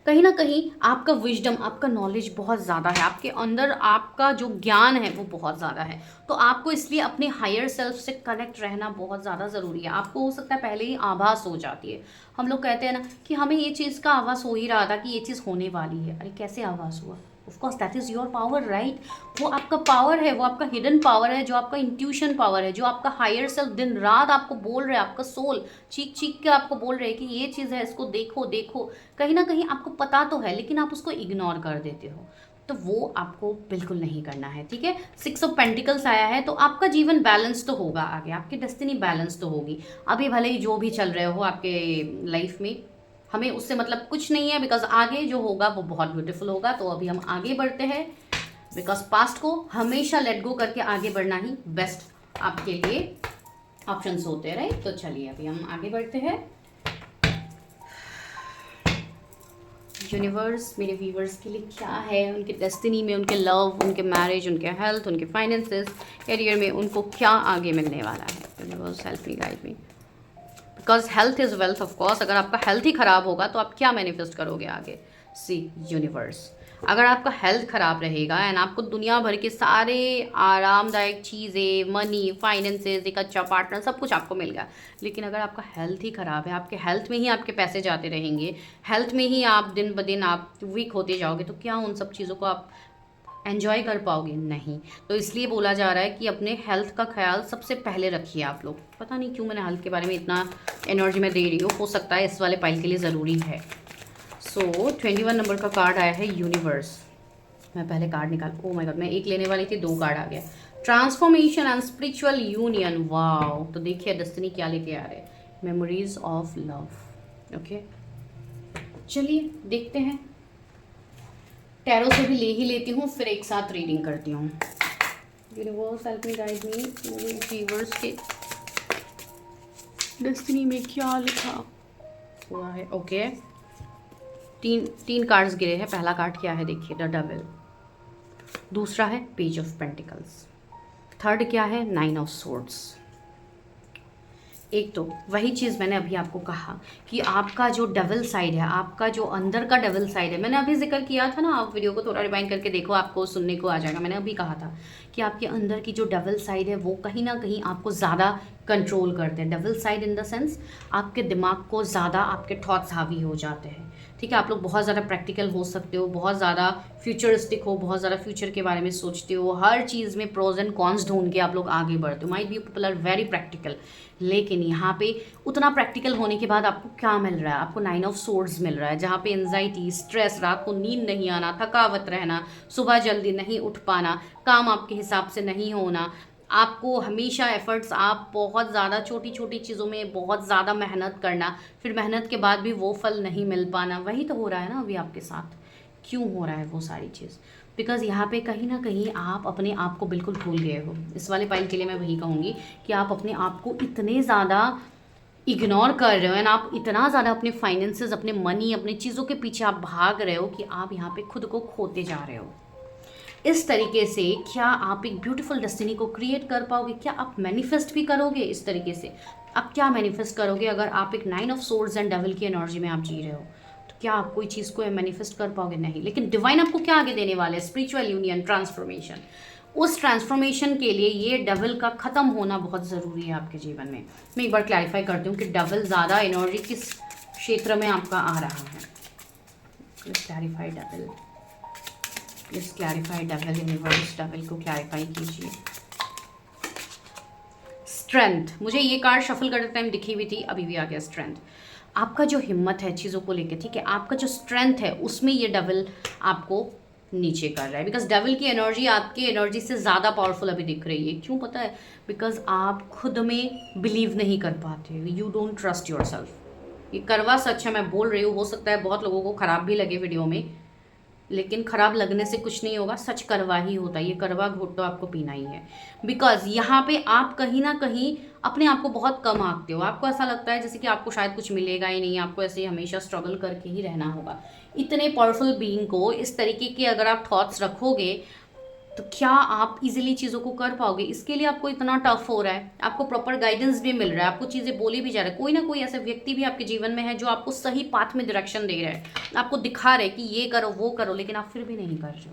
कहीं ना कहीं आपका विजडम, आपका नॉलेज बहुत ज़्यादा है, आपके अंदर आपका जो ज्ञान है वो बहुत ज़्यादा है, तो आपको इसलिए अपने हायर सेल्फ से कनेक्ट रहना बहुत ज़्यादा ज़रूरी है। आपको हो सकता है पहले ही आभास हो जाती है, हम लोग कहते हैं ना कि हमें ये चीज़ का आभास हो ही रहा था कि ये चीज़ होने वाली है। अरे कैसे आभास हुआ? Of course that is your power, right. वो आपका पावर है, वो आपका हिडन पावर है, जो आपका इंट्यूशन पावर है, जो आपका हायर सेल्फ दिन रात आपको बोल रहे हैं, आपका सोल चीख चीख के आपको बोल रहे हैं कि ये चीज़ है, इसको देखो देखो। कहीं ना कहीं आपको पता तो है लेकिन आप उसको इग्नोर कर देते हो, तो वो आपको बिल्कुल नहीं करना है, ठीक है। 6 ऑफ पेंटिकल्स आया है, तो आपका जीवन बैलेंस तो होगा, आगे आपकी डेस्टिनी बैलेंस तो होगी। अभी भले ही जो भी चल रहे हो आपके लाइफ में, हमें उससे मतलब कुछ नहीं है, बिकॉज आगे जो होगा वो बहुत ब्यूटीफुल होगा। तो अभी हम आगे बढ़ते हैं, बिकॉज पास्ट को हमेशा लेट गो करके आगे बढ़ना ही बेस्ट आपके लिए ऑप्शंस होते हैं, राइट। तो चलिए अभी हम आगे बढ़ते हैं। यूनिवर्स मेरे व्यूवर्स के लिए क्या है, उनके डेस्टिनी में, उनके लव, उनके मैरिज, उनके हेल्थ, उनके फाइनेंसेस, करियर में उनको क्या आगे मिलने वाला है। Universe help me, guide me, because health is wealth of course. अगर आपका हेल्थ ही ख़राब होगा तो आप क्या मैनिफेस्ट करोगे आगे। सी यूनिवर्स, अगर आपका हेल्थ ख़राब रहेगा एंड आपको दुनिया भर के सारे आरामदायक चीज़ें, मनी, फाइनेंसेस, एक अच्छा पार्टनर, सब कुछ आपको मिल गया, लेकिन अगर आपका हेल्थ ही ख़राब है, आपके हेल्थ में ही आपके पैसे जाते रहेंगे, हेल्थ में ही आप दिन ब दिन आप वीक होते जाओगे, तो क्या उन सब चीज़ों को आप एन्जॉय कर पाओगे? नहीं। तो इसलिए बोला जा रहा है कि अपने हेल्थ का ख्याल सबसे पहले रखिए आप लोग। पता नहीं क्यों मैंने हेल्थ के बारे में इतना एनर्जी में दे रही हूँ, हो सकता है इस वाले पाइल के लिए ज़रूरी है। सो 21 नंबर का कार्ड आया है यूनिवर्स। मैं पहले कार्ड निकाल, ओ माय गॉड, मैं एक लेने वाली थी, 2 कार्ड आ गया। Transformation and spiritual union, wow. तो देखिए डेस्टिनी क्या लेके आ रहे हैं, मेमोरीज ऑफ लव। ओके, चलिए देखते हैं, टैरो से भी ले ही लेती हूँ, फिर एक साथ रीडिंग करती हूँ। Universe help me guide me, universe के डेस्टिनी में क्या लिखा हुआ है। ओके, तीन कार्ड्स गिरे हैं। पहला कार्ड क्या है देखिए, द डेविल। दूसरा है पेज ऑफ पेंटिकल्स। थर्ड क्या है, 9 ऑफ सोर्ड्स। एक तो वही चीज़ मैंने अभी आपको कहा कि आपका जो डेविल साइड है, आपका जो अंदर का डेविल साइड है, मैंने अभी जिक्र किया था ना, आप वीडियो को थोड़ा रिवाइंड करके देखो, आपको सुनने को आ जाएगा। मैंने अभी कहा था कि आपके अंदर की जो डेविल साइड है वो कहीं ना कहीं आपको ज़्यादा कंट्रोल करते हैं। Devil side in the sense आपके दिमाग को ज़्यादा, आपके थॉट्स हावी हो जाते हैं। ठीक है, आप लोग बहुत ज़्यादा प्रैक्टिकल हो सकते हो, बहुत ज़्यादा फ्यूचरिस्टिक हो, बहुत ज़्यादा फ्यूचर के बारे में सोचते हो, हर चीज़ में प्रोज एंड कॉन्स ढूंढ के आप लोग आगे बढ़ते हो। Might be people are very practical, लेकिन यहाँ पे उतना प्रैक्टिकल होने के बाद आपको क्या मिल रहा है, आपको 9 ऑफ सोर्ड्स मिल रहा है, जहाँ पे एंजाइटी, स्ट्रेस, रात को नींद नहीं आना, थकावट रहना, सुबह जल्दी नहीं उठ पाना, काम आपके हिसाब से नहीं होना, आपको हमेशा एफर्ट्स, आप बहुत ज़्यादा छोटी छोटी चीज़ों में बहुत ज़्यादा मेहनत करना, फिर मेहनत के बाद भी वो फल नहीं मिल पाना। वही तो हो रहा है ना अभी आपके साथ। क्यों हो रहा है वो सारी चीज़? बिकॉज़ यहाँ पे कहीं ना कहीं आप अपने आप को बिल्कुल भूल गए हो। इस वाले पाइल के लिए मैं वही कहूँगी कि आप अपने आप को इतने ज़्यादा इग्नोर कर रहे हो एंड आप इतना ज़्यादा अपने फाइनेंसेस, अपने मनी, अपने चीज़ों के पीछे आप भाग रहे हो कि आप यहाँ पे खुद को खोते जा रहे हो। इस तरीके से क्या आप एक ब्यूटीफुल डेस्टिनी को क्रिएट कर पाओगे? क्या आप मैनिफेस्ट भी करोगे इस तरीके से? आप क्या मैनिफेस्ट करोगे अगर आप एक 9 ऑफ सोर्ड्स एंड डेविल की एनर्जी में आप जी रहे हो? तो क्या आप कोई चीज़ को मैनिफेस्ट कर पाओगे? नहीं। लेकिन डिवाइन आपको क्या आगे देने वाले हैं? Spiritual union, transformation. उस ट्रांसफॉर्मेशन के लिए ये डेविल का ख़त्म होना बहुत ज़रूरी है आपके जीवन में। मैं एक बार क्लैरिफाई करती हूँ कि डेविल ज़्यादा एनर्जी किस क्षेत्र में आपका आ रहा है। Clarify devil, please clarify devil, universe devil को क्लैरिफाई कीजिए। स्ट्रेंथ, मुझे ये कार्ड शफल करते टाइम दिखी हुई थी, अभी भी आ गया स्ट्रेंथ। आपका जो हिम्मत है चीज़ों को लेके, ठीक है, आपका जो स्ट्रेंथ है उसमें ये डेविल आपको नीचे कर रहा है। बिकॉज डेविल की एनर्जी आपकी एनर्जी से ज़्यादा पावरफुल अभी दिख रही है। क्यों पता है? बिकॉज आप खुद में बिलीव नहीं कर पाते, you don't trust your self. ये करवा सच है, मैं बोल रही हूँ, हो सकता है बहुत लोगों को ख़राब भी लगे वीडियो में, लेकिन ख़राब लगने से कुछ नहीं होगा, सच करवा ही होता है। ये करवा घोट तो आपको पीना ही है। बिकॉज यहाँ पे आप कहीं ना कहीं अपने आप को बहुत कम आंकते हो। आपको ऐसा लगता है जैसे कि आपको शायद कुछ मिलेगा ही नहीं, आपको ऐसे हमेशा स्ट्रगल करके ही रहना होगा। इतने पावरफुल बीइंग को इस तरीके के अगर आप थॉट्स रखोगे तो क्या आप इजीली चीज़ों को कर पाओगे? इसके लिए आपको इतना टफ हो रहा है, आपको प्रॉपर गाइडेंस भी मिल रहा है, आपको चीज़ें बोली भी जा रहा है, कोई ना कोई ऐसा व्यक्ति भी आपके जीवन में है जो आपको सही पाथ में डायरेक्शन दे रहा है, आपको दिखा रहे कि ये करो वो करो, लेकिन आप फिर भी नहीं कर रहे हो।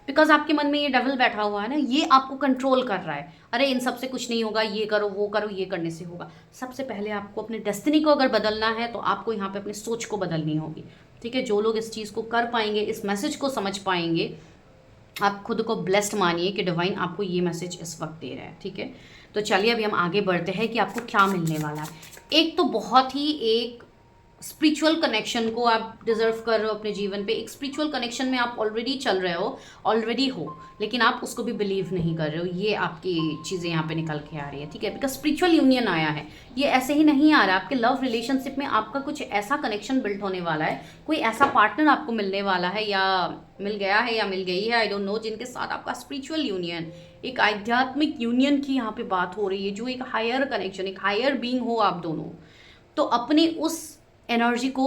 बिकॉज आपके मन में ये डेविल बैठा हुआ है ना, ये आपको कंट्रोल कर रहा है। अरे इन सबसे कुछ नहीं होगा, ये करो वो करो, ये करने से होगा। सबसे पहले आपको अपने डेस्टिनी को अगर बदलना है तो आपको यहाँ पे अपनी सोच को बदलनी होगी। ठीक है, जो लोग इस चीज़ को कर पाएंगे, इस मैसेज को समझ पाएंगे, आप खुद को ब्लेस्ड मानिए कि डिवाइन आपको ये मैसेज इस वक्त दे रहा है। ठीक है, तो चलिए अभी हम आगे बढ़ते हैं कि आपको क्या मिलने वाला है। एक तो बहुत ही एक स्पिरिचुअल कनेक्शन को आप डिजर्व कर रहे हो अपने जीवन पे। एक स्पिरिचुअल कनेक्शन में आप ऑलरेडी चल रहे हो, ऑलरेडी हो, लेकिन आप उसको भी बिलीव नहीं कर रहे हो। ये आपकी चीज़ें यहाँ पे निकल के आ रही है। ठीक है, बिकॉज स्पिरिचुअल यूनियन आया है, ये ऐसे ही नहीं आ रहा। आपके लव रिलेशनशिप में आपका कुछ ऐसा कनेक्शन बिल्ड होने वाला है, कोई ऐसा पार्टनर आपको मिलने वाला है या मिल गया है या मिल गई है, आई डोंट नो, जिनके साथ आपका स्पिरिचुअल यूनियन, एक आध्यात्मिक यूनियन की यहाँ पे बात हो रही है, जो एक हायर कनेक्शन, एक हायर बीइंग हो आप दोनों। तो अपने उस एनर्जी को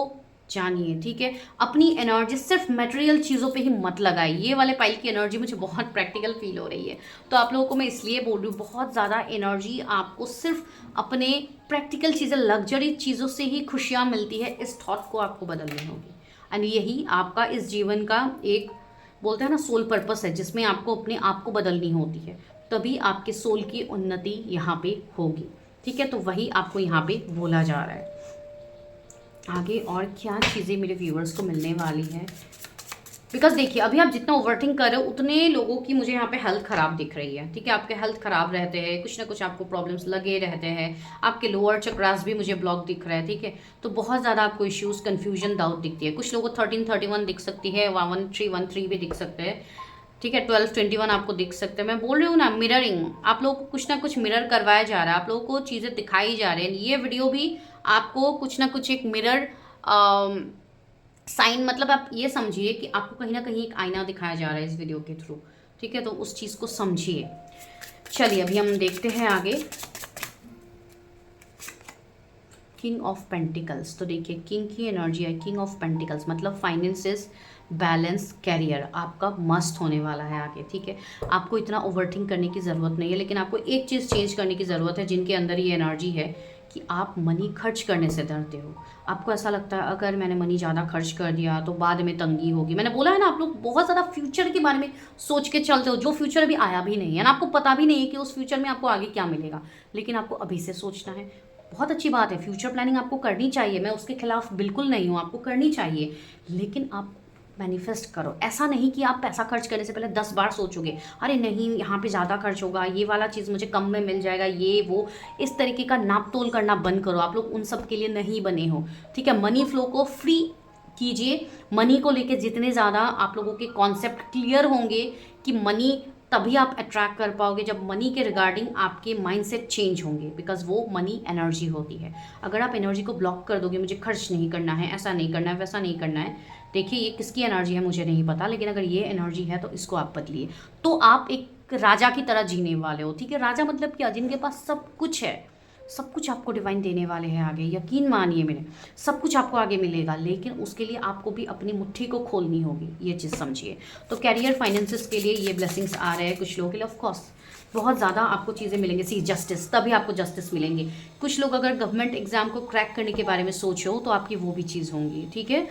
जानिए। ठीक है, अपनी एनर्जी सिर्फ मटेरियल चीज़ों पे ही मत लगाइए। ये वाले पाइल की एनर्जी मुझे बहुत प्रैक्टिकल फील हो रही है, तो आप लोगों को मैं इसलिए बोल रही हूँ, बहुत ज़्यादा एनर्जी आपको सिर्फ अपने प्रैक्टिकल चीज़ें, लग्जरी चीज़ों से ही खुशियाँ मिलती है, इस थॉट को आपको बदलनी होगी। एंड यही आपका इस जीवन का एक बोलते हैं ना सोल पर्पस है, जिसमें आपको अपने आप को बदलनी होती है, तभी आपके सोल की उन्नति यहाँ पे होगी। ठीक है, तो वही आपको यहाँ पे बोला जा रहा है। आगे और क्या चीज़ें मेरे व्यूअर्स को मिलने वाली है, बिकॉज देखिए अभी आप जितना ओवरथिंक कर रहे हो उतने लोगों की मुझे यहाँ पे हेल्थ खराब दिख रही है। ठीक है, आपके हेल्थ खराब रहते हैं, कुछ ना कुछ आपको प्रॉब्लम्स लगे रहते हैं, आपके लोअर चक्रास भी मुझे ब्लॉक दिख रहा है। ठीक है, तो बहुत ज़्यादा आपको इश्यूज, कन्फ्यूजन, डाउट दिखती है। कुछ लोगों को 1331 दिख सकती है, 1313 भी दिख सकते हैं। ठीक है, 1221 आपको दिख सकते हैं। मैं बोल रही हूँ ना, मिररिंग, आप लोगों को कुछ ना कुछ मिरर करवाया जा रहा है, आप लोगों को चीज़ें दिखाई जा रही हैं। ये वीडियो भी आपको कुछ ना कुछ एक मिरर साइन, मतलब आप ये समझिए कि आपको कहीं ना कहीं एक आईना दिखाया जा रहा है इस वीडियो के थ्रू। ठीक है, तो उस चीज़ को समझिए। चलिए अभी हम देखते हैं आगे। किंग ऑफ पेंटिकल्स, तो देखिए किंग की एनर्जी है, किंग ऑफ पेंटिकल्स मतलब फाइनेंसेस, बैलेंस, कैरियर आपका मस्त होने वाला है आगे। ठीक है, आपको इतना ओवरथिंक करने की ज़रूरत नहीं है, लेकिन आपको एक चीज़ चेंज करने की ज़रूरत है। जिनके अंदर ये एनर्जी है कि आप मनी खर्च करने से डरते हो, आपको ऐसा लगता है अगर मैंने मनी ज़्यादा खर्च कर दिया तो बाद में तंगी होगी। मैंने बोला है ना, आप लोग बहुत ज़्यादा फ्यूचर के बारे में सोच के चलते हो, जो फ्यूचर अभी आया भी नहीं है ना, आपको पता भी नहीं है कि उस फ्यूचर में आपको आगे क्या मिलेगा, लेकिन आपको अभी से सोचना है। बहुत अच्छी बात है, फ्यूचर प्लानिंग आपको करनी चाहिए, मैं उसके खिलाफ बिल्कुल नहीं हूँ, आपको करनी चाहिए, लेकिन आप मैनिफेस्ट करो। ऐसा नहीं कि आप पैसा खर्च करने से पहले 10 बार सोचोगे, अरे नहीं यहाँ पे ज़्यादा खर्च होगा, ये वाला चीज़ मुझे कम में मिल जाएगा, ये वो, इस तरीके का नाप तोल करना बंद करो। आप लोग उन सब के लिए नहीं बने हो। ठीक है, मनी फ्लो को फ्री कीजिए। मनी को लेके जितने ज़्यादा आप लोगों के कॉन्सेप्ट क्लियर होंगे कि मनी, तभी आप अट्रैक्ट कर पाओगे जब मनी के रिगार्डिंग आपके माइंडसेट चेंज होंगे, बिकॉज वो मनी एनर्जी होती है। अगर आप एनर्जी को ब्लॉक कर दोगे, मुझे खर्च नहीं करना है, ऐसा नहीं करना है, वैसा नहीं करना है, देखिए ये किसकी एनर्जी है मुझे नहीं पता, लेकिन अगर ये एनर्जी है तो इसको आप बदलिए, तो आप एक राजा की तरह जीने वाले हो। ठीक है, राजा मतलब क्या, जिनके पास सब कुछ है, सब कुछ आपको डिवाइन देने वाले हैं आगे, यकीन मानिए मेरे, सब कुछ आपको आगे मिलेगा, लेकिन उसके लिए आपको भी अपनी मुट्ठी को खोलनी होगी, ये चीज़ समझिए। तो कैरियर फाइनेंसेस के लिए ये ब्लेसिंग्स आ रहे हैं कुछ लोगों के लिए, ऑफ कोर्स बहुत ज़्यादा आपको चीज़ें मिलेंगी। सी जस्टिस, तभी आपको जस्टिस मिलेंगे। कुछ लोग अगर गवर्नमेंट एग्जाम को क्रैक करने के बारे में सोचो तो आपकी वो भी चीज़ होंगी। ठीक है,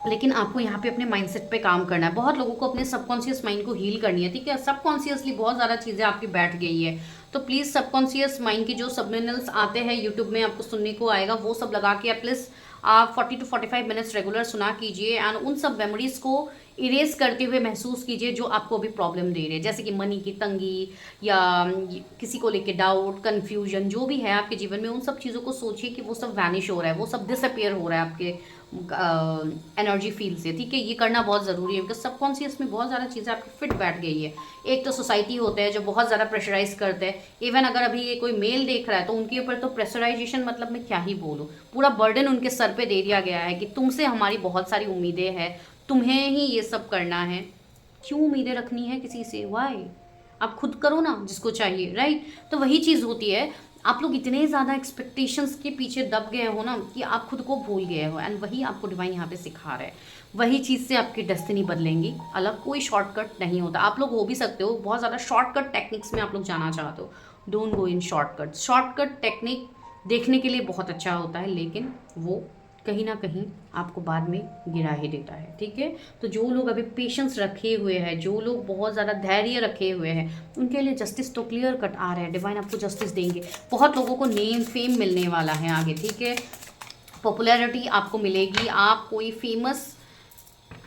लेकिन आपको यहाँ पे अपने माइंडसेट पे काम करना है। बहुत लोगों को अपने सबकॉन्शियस माइंड को हील करनी है। ठीक है, सबकॉन्शियसली बहुत ज़्यादा चीज़ें आपकी बैठ गई है, तो प्लीज़ सबकॉन्शियस माइंड की जो सबमिनल्स आते हैं यूट्यूब में आपको सुनने को आएगा, वो सब लगा के एटलीस्ट आप 40 to 45 मिनट्स रेगुलर सुना कीजिए, एंड उन सब मेमोरीज को इरेज करते हुए महसूस कीजिए जो आपको अभी प्रॉब्लम दे रहे हैं, जैसे कि मनी की तंगी या किसी को लेके डाउट, कन्फ्यूजन, जो भी है आपके जीवन में, उन सब चीज़ों को सोचिए कि वो सब वैनिश हो रहा है, वो सब डिसअपियर हो रहा है आपके एनर्जी फील्ड से। ठीक है, ये करना बहुत ज़रूरी है, बिकॉज सबकॉन्शियस में बहुत ज़्यादा चीज़ें आपकी फिट बैठ गई है। एक तो सोसाइटी होते हैं जो बहुत ज़्यादा प्रेशराइज करते हैं, इवन अगर अभी ये कोई मेल देख रहा है तो उनके ऊपर तो प्रेशराइजेशन, मतलब मैं क्या ही बोलूँ, पूरा बर्डन उनके सर पे दे दिया गया है कि तुमसे हमारी बहुत सारी उम्मीदें हैं, तुम्हें ही ये सब करना है। क्यों उम्मीदें रखनी है किसी से, वाई, आप खुद करो ना जिसको चाहिए, राइट। तो वही चीज़ होती है, आप लोग इतने ज़्यादा एक्सपेक्टेशंस के पीछे दब गए हो ना कि आप खुद को भूल गए हो, एंड वही आपको डिवाइन यहाँ पे सिखा रहा है। वही चीज़ से आपकी डेस्टिनी बदलेंगी, अलग कोई शॉर्टकट नहीं होता। आप लोग हो भी सकते हो बहुत ज़्यादा शॉर्टकट टेक्निक्स में आप लोग जाना चाहते हो, don't go in shortcut. Shortcut technique देखने के लिए बहुत अच्छा होता है, लेकिन वो कहीं ना कहीं आपको बाद में गिरा ही देता है। ठीक है, तो जो लोग अभी पेशेंस रखे हुए हैं, जो लोग बहुत ज़्यादा धैर्य रखे हुए हैं, उनके लिए जस्टिस तो क्लियर कट आ रहा है, डिवाइन आपको जस्टिस देंगे। बहुत लोगों को नेम फेम मिलने वाला है आगे। ठीक है, पॉपुलैरिटी आपको मिलेगी, आप कोई फेमस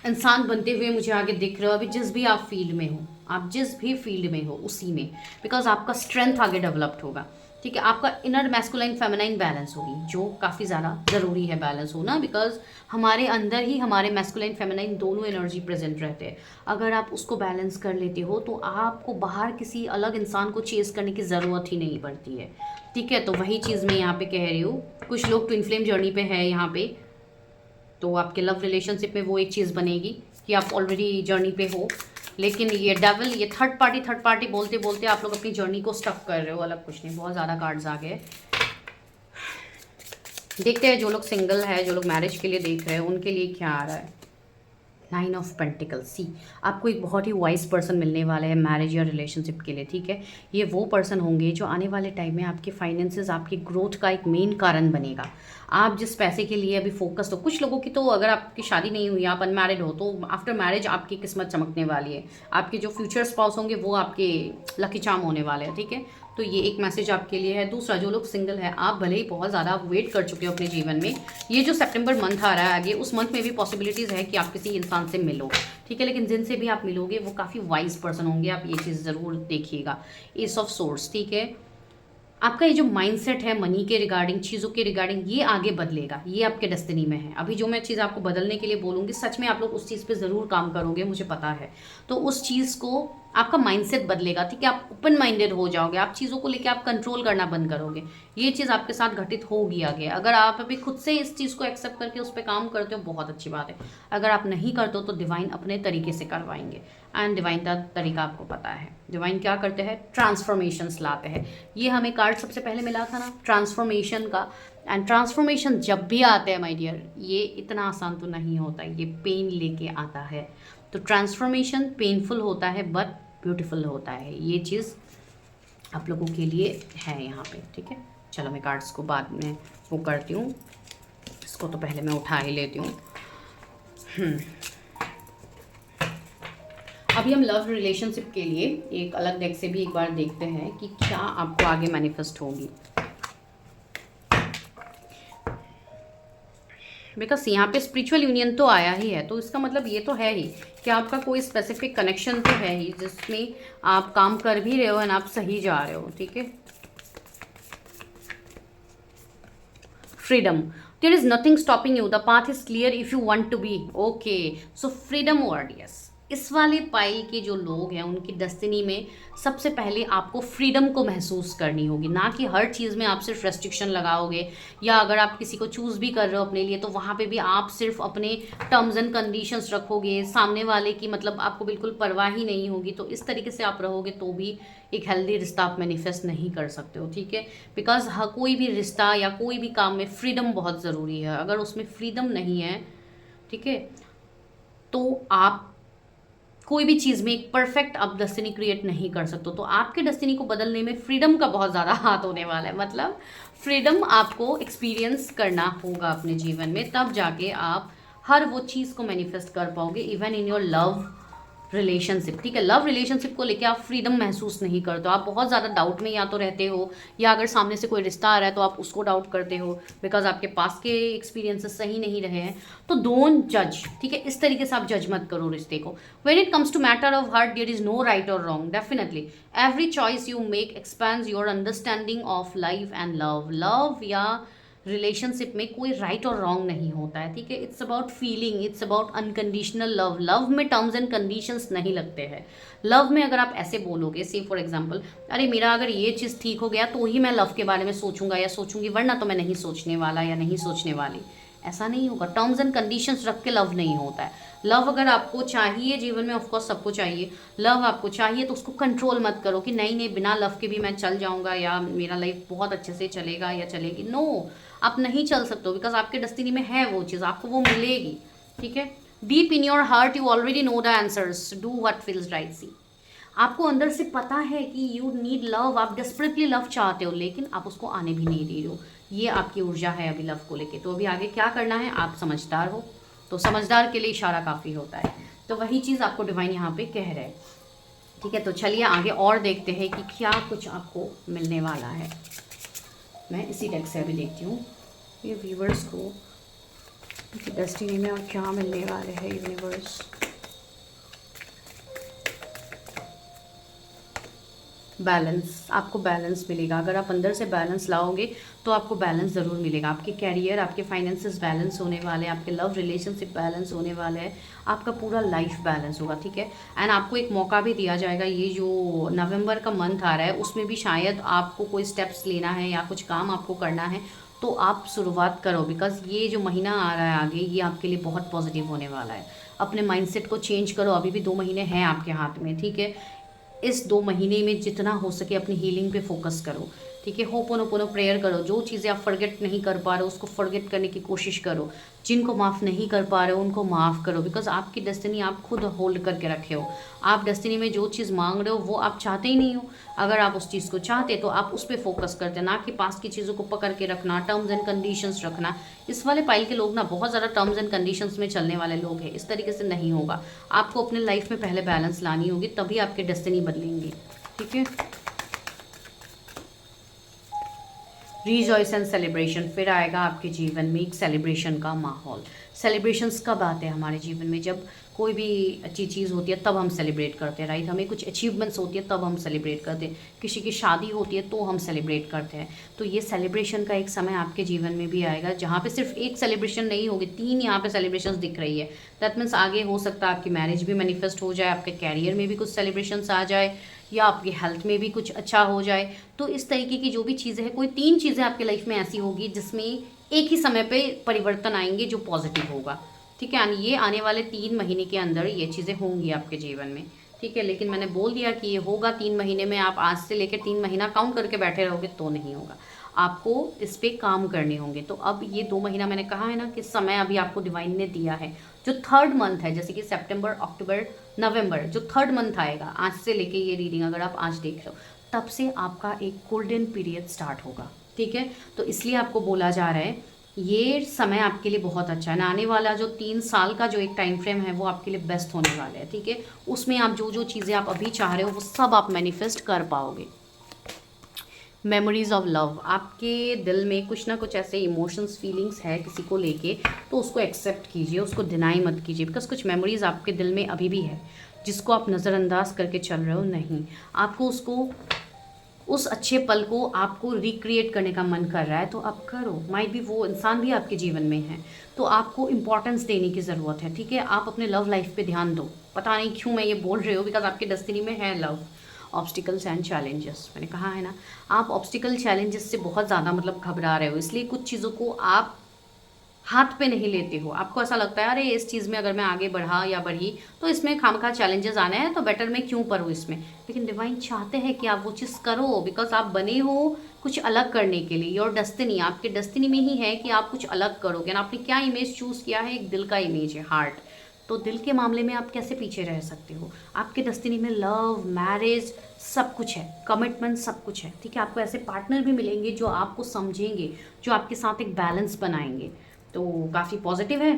इंसान बनते हुए मुझे आगे दिख रहे हो। अभी जिस भी आप फील्ड में हो, आप जिस भी फील्ड में हो उसी में, बिकॉज आपका स्ट्रेंथ आगे डेवलप्ड होगा। ठीक है, आपका इनर मैस्कुलाइन फेमिनाइन बैलेंस होगी, जो काफ़ी ज़्यादा ज़रूरी है बैलेंस होना, बिकॉज हमारे अंदर ही हमारे मैस्कुलाइन फेमिनाइन दोनों एनर्जी प्रेजेंट रहते हैं। अगर आप उसको बैलेंस कर लेते हो तो आपको बाहर किसी अलग इंसान को चेस करने की ज़रूरत ही नहीं पड़ती है। ठीक है, तो वही चीज़ मैं यहाँ पे कह रही हूँ। कुछ लोग ट्विन फ्लेम जर्नी पे है यहाँ पे, तो आपके लव रिलेशनशिप में वो एक चीज़ बनेगी कि आप ऑलरेडी जर्नी पे हो, लेकिन ये डेविल, ये थर्ड पार्टी बोलते बोलते आप लोग अपनी जर्नी को स्टक कर रहे हो, अलग कुछ नहीं। बहुत ज़्यादा कार्ड्स आ गए, देखते हैं जो लोग सिंगल है, जो लोग मैरिज के लिए देख रहे हैं, उनके लिए क्या आ रहा है। 9 ऑफ पेंटिकल्स। सी, आपको एक बहुत ही वाइज पर्सन मिलने वाला है मैरिज या रिलेशनशिप के लिए, ठीक है। ये वो पर्सन होंगे जो आने वाले टाइम में आपके फाइनेंसेस, आपकी ग्रोथ का एक मेन कारण बनेगा। आप जिस पैसे के लिए अभी फोकस्ड हो, कुछ लोगों की तो अगर आपकी शादी नहीं हुई, आप अनमैरिड हो, तो आफ्टर मैरिज आपकी किस्मत चमकने वाली है। आपके जो फ्यूचर स्पाउस होंगे वो आपके लकी चार्म होने वाले हैं, ठीक है। तो ये एक मैसेज आपके लिए है। दूसरा, जो लोग सिंगल है, आप भले ही बहुत ज़्यादा वेट कर चुके हो अपने जीवन में, ये जो सितंबर मंथ आ रहा है आगे, उस मंथ में भी पॉसिबिलिटीज़ है कि आप किसी इंसान से मिलो, ठीक है। लेकिन जिनसे भी आप मिलोगे वो काफ़ी वाइज पर्सन होंगे, आप ये चीज़ ज़रूर देखिएगा। एस ऑफ सोर्स, ठीक है। आपका ये जो माइंडसेट है मनी के रिगार्डिंग, चीज़ों के रिगार्डिंग, ये आगे बदलेगा, ये आपके डेस्टिनी में है। अभी जो मैं चीज़ आपको बदलने के लिए बोलूँगी, सच में आप लोग उस चीज़ पे ज़रूर काम करोगे, मुझे पता है। तो उस चीज़ को, आपका माइंडसेट बदलेगा, ठीक है। आप ओपन माइंडेड हो जाओगे, आप चीज़ों को लेकर आप कंट्रोल करना बंद करोगे। ये चीज़ आपके साथ घटित होगी आगे। अगर आप अभी खुद से इस चीज़ को एक्सेप्ट करके उस पर काम करते हो, बहुत अच्छी बात है। अगर आप नहीं करते हो तो डिवाइन अपने तरीके से करवाएंगे, एंड डिवाइन का तरीका आपको पता है। डिवाइन क्या करते हैं? ट्रांसफॉर्मेशंस लाते हैं। ये हमें कार्ड सबसे पहले मिला था ना, ट्रांसफॉर्मेशन का। एंड ट्रांसफॉर्मेशन जब भी आते हैं माय डियर, ये इतना आसान तो नहीं होता, ये पेन लेके आता है। तो ट्रांसफॉर्मेशन पेनफुल होता है बट ब्यूटीफुल होता है। ये चीज़ आप लोगों के लिए है यहाँ पे, ठीक है। चलो मैं कार्ड्स को बाद में वो करती हूँ, इसको तो पहले मैं उठा ही लेती हूँ। अभी हम लव रिलेशनशिप के लिए एक अलग डेक से भी एक बार देखते हैं कि क्या आपको आगे मैनिफेस्ट होगी। बिकॉज यहाँ पे स्पिरिचुअल यूनियन तो आया ही है, तो इसका मतलब ये तो है ही कि आपका कोई स्पेसिफिक कनेक्शन तो है ही जिसमें आप काम कर भी रहे हो एंड आप सही जा रहे हो, ठीक है। Freedom, there is nothing stopping you, the path is clear if you want to be okay. So freedom word, yes. इस वाले पाइल के जो लोग हैं उनकी डेस्टिनी में सबसे पहले आपको फ्रीडम को महसूस करनी होगी, ना कि हर चीज़ में आप सिर्फ रेस्ट्रिक्शन लगाओगे, या अगर आप किसी को चूज़ भी कर रहे हो अपने लिए तो वहाँ पे भी आप सिर्फ अपने टर्म्स एंड कंडीशंस रखोगे, सामने वाले की मतलब आपको बिल्कुल परवाह ही नहीं होगी। तो इस तरीके से आप रहोगे तो भी एक हेल्दी रिश्ता आप मैनिफेस्ट नहीं कर सकते हो, ठीक है। बिकॉज कोई भी रिश्ता या कोई भी काम में फ्रीडम बहुत ज़रूरी है। अगर उसमें फ्रीडम नहीं है, ठीक है, तो आप कोई भी चीज़ में एक परफेक्ट आप डेस्टिनी क्रिएट नहीं कर सकते। तो आपके डेस्टिनी को बदलने में फ्रीडम का बहुत ज़्यादा हाथ होने वाला है। मतलब फ्रीडम आपको एक्सपीरियंस करना होगा अपने जीवन में, तब जाके आप हर वो चीज़ को मैनिफेस्ट कर पाओगे, even in your love relationship, ठीक है। लव रिलेशनशिप को लेके आप फ्रीडम महसूस नहीं करते हो, आप बहुत ज़्यादा डाउट में या तो रहते हो, या अगर सामने से कोई रिश्ता आ रहा है तो आप उसको डाउट करते हो बिकॉज आपके पास के एक्सपीरियंसेस सही नहीं रहे हैं। तो डोंट जज, ठीक है। इस तरीके से आप जज मत करो रिश्ते को। When it comes to matter of heart, there is no right और wrong. Definitely every choice you make expands your understanding of life and love. Love या रिलेशनशिप में कोई राइट और रॉन्ग नहीं होता है, ठीक है। It's about feeling, it's about unconditional love. Love में टर्म्स एंड कंडीशंस नहीं लगते हैं। लव में अगर आप ऐसे बोलोगे, से फॉर एग्जांपल, अरे मेरा अगर ये चीज़ ठीक हो गया तो ही मैं लव के बारे में सोचूंगा या सोचूंगी, वरना तो मैं नहीं सोचने वाला या नहीं सोचने वाली, ऐसा नहीं होगा। टर्म्स एंड कंडीशंस रख के लव नहीं होता है। लव अगर आपको चाहिए जीवन में, ऑफकोर्स सबको चाहिए, लव आपको चाहिए तो उसको कंट्रोल मत करो कि नहीं नहीं बिना लव के भी मैं चल जाऊंगा या मेरा लाइफ बहुत अच्छे से चलेगा या चलेगी। नो, आप नहीं चल सकते हो बिकॉज आपके डेस्टिनी में है वो चीज़, आपको वो मिलेगी, ठीक है। Deep in your heart you already know the answers, do what feels right. See, आपको अंदर से पता है कि यू नीड लव, आप डेस्परेटली लव चाहते हो, लेकिन आप उसको आने भी नहीं दे रहे हो। ये आपकी ऊर्जा है अभी लव को लेके। तो अभी आगे क्या करना है, आप समझदार हो, तो समझदार के लिए इशारा काफ़ी होता है। तो वही चीज़ आपको डिवाइन यहाँ पे कह रहे हैं, ठीक है। तो चलिए आगे और देखते हैं कि क्या कुछ आपको मिलने वाला है। मैं इसी डेक से अभी देखती हूँ ये व्यूवर्स को डेस्टिनी में और क्या मिलने वाले हैं यूनिवर्स। बैलेंस, आपको बैलेंस मिलेगा। अगर आप अंदर से बैलेंस लाओगे तो आपको बैलेंस ज़रूर मिलेगा। आपके कैरियर, आपके फाइनेंसेस बैलेंस होने वाले हैं, आपके लव रिलेशनशिप बैलेंस होने वाले हैं, आपका पूरा लाइफ बैलेंस होगा, ठीक है। एंड आपको एक मौका भी दिया जाएगा। ये जो नवंबर का मंथ आ रहा है उसमें भी शायद आपको कोई स्टेप्स लेना है या कुछ काम आपको करना है, तो आप शुरुआत करो। बिकॉज ये जो महीना आ रहा है आगे, ये आपके लिए बहुत पॉजिटिव होने वाला है। अपने माइंडसेट को चेंज करो। अभी भी 2 महीने हैं आपके हाथ में, ठीक है। इस 2 महीने में जितना हो सके अपनी हीलिंग पे फोकस करो। ठीक है, होपोनोपोनो प्रेयर करो, जो चीज़ें आप फॉरगेट नहीं कर पा रहे हो उसको फॉरगेट करने की कोशिश करो, जिनको माफ़ नहीं कर पा रहे हो उनको माफ़ करो, बिकॉज आपकी डेस्टिनी आप खुद होल्ड करके रखे हो। आप डेस्टिनी में जो चीज़ मांग रहे हो वो आप चाहते ही नहीं हो। अगर आप उस चीज़ को चाहते तो आप उस पर फोकस करते, ना कि पास की चीज़ों को पकड़ के रखना, टर्म्स एंड कंडीशंस रखना। इस वाले पाइल के लोग ना बहुत ज़्यादा टर्म्स एंड कंडीशंस में चलने वाले लोग हैं, इस तरीके से नहीं होगा। आपको अपने लाइफ में पहले बैलेंस लानी होगी, तभी आपकी डेस्टिनी बदलेंगी। ठीक है, रीजॉयस एंड सेलिब्रेशन फिर आएगा आपके जीवन में, एक सेलिब्रेशन का माहौल। सेलिब्रेशंस कब आते हैं हमारे जीवन में? जब कोई भी अच्छी चीज़ होती है तब हम सेलिब्रेट करते हैं, राइट। हमें कुछ अचीवमेंट्स होती है तब हम सेलिब्रेट करते हैं, किसी की शादी होती है तो हम सेलिब्रेट करते हैं। तो ये सेलिब्रेशन का एक समय आपके जीवन में भी आएगा जहाँ पे सिर्फ एक सेलिब्रेशन नहीं होगी, 3 यहाँ पे सेलिब्रेशंस दिख रही है। दैट मीन्स आगे हो सकता है आपकी मैरिज भी मैनिफेस्ट हो जाए, आपके कैरियर में भी कुछ सेलिब्रेशंस आ जाए, या आपकी हेल्थ में भी कुछ अच्छा हो जाए। तो इस तरीके की जो भी चीज़ें हैं, कोई 3 चीज़ें आपकी लाइफ में ऐसी होगी जिसमें एक ही समय पे परिवर्तन आएंगे जो पॉजिटिव होगा। ठीक है, ये आने वाले 3 महीने के अंदर ये चीज़ें होंगी आपके जीवन में। ठीक है, लेकिन मैंने बोल दिया कि ये होगा 3 महीने में। आप आज से लेकर 3 महीना काउंट करके बैठे रहोगे तो नहीं होगा, आपको इस पे काम करने होंगे। तो अब ये 2 महीना मैंने कहा है ना कि समय अभी आपको डिवाइन ने दिया है, जो 3rd मंथ है, जैसे कि सितंबर, अक्टूबर, नवंबर, जो 3rd मंथ आएगा आज से लेके, ये रीडिंग अगर आप आज देख रहे हो तब से आपका एक गोल्डन पीरियड स्टार्ट होगा। ठीक है, तो इसलिए आपको बोला जा रहा है ये समय आपके लिए बहुत अच्छा है ना। आने वाला जो 3 साल का जो एक टाइम फ्रेम है वो आपके लिए बेस्ट होने वाला है। ठीक है, उसमें आप जो जो चीज़ें आप अभी चाह रहे हो वो सब आप मैनिफेस्ट कर पाओगे। मेमोरीज ऑफ लव, आपके दिल में कुछ ना कुछ ऐसे इमोशंस, फीलिंग्स है किसी को लेके, तो उसको एक्सेप्ट कीजिए, उसको डिनाई मत कीजिए, बिकॉज कुछ मेमोरीज आपके दिल में अभी भी है जिसको आप नज़रअंदाज करके चल रहे हो। नहीं, आपको उसको, उस अच्छे पल को आपको रिक्रिएट करने का मन कर रहा है तो आप करो। माइट भी वो इंसान भी आपके जीवन में है, तो आपको इंपॉर्टेंस देने की ज़रूरत है। ठीक है, आप अपने लव लाइफ पे ध्यान दो। पता नहीं क्यों मैं ये बोल रही हूँ, बिकॉज आपकी डेस्टिनी में है लव, ऑब्स्टिकल्स एंड चैलेंजेस। मैंने कहा है ना, आप ऑब्स्टिकल चैलेंजेस से बहुत ज़्यादा मतलब घबरा रहे हो, इसलिए कुछ चीज़ों को आप हाथ पे नहीं लेते हो। आपको ऐसा लगता है अरे इस चीज़ में अगर मैं आगे बढ़ा या बढ़ी तो इसमें खामखा चैलेंजेस आने हैं, तो बेटर मैं क्यों पढूं इसमें। लेकिन डिवाइन चाहते हैं कि आप वो चीज़ करो, बिकॉज आप बने हो कुछ अलग करने के लिए। योर डेस्टिनी, आपके डेस्टिनी में ही है कि आप कुछ अलग करोगे। ना आपने क्या इमेज चूज़ किया है, एक दिल का इमेज है, हार्ट। तो दिल के मामले में आप कैसे पीछे रह सकते हो? आपके डेस्टिनी में लव, मैरिज सब कुछ है, कमिटमेंट सब कुछ है। ठीक है, आपको ऐसे पार्टनर भी मिलेंगे जो आपको समझेंगे, जो आपके साथ एक बैलेंस बनाएंगे, तो काफ़ी पॉजिटिव है।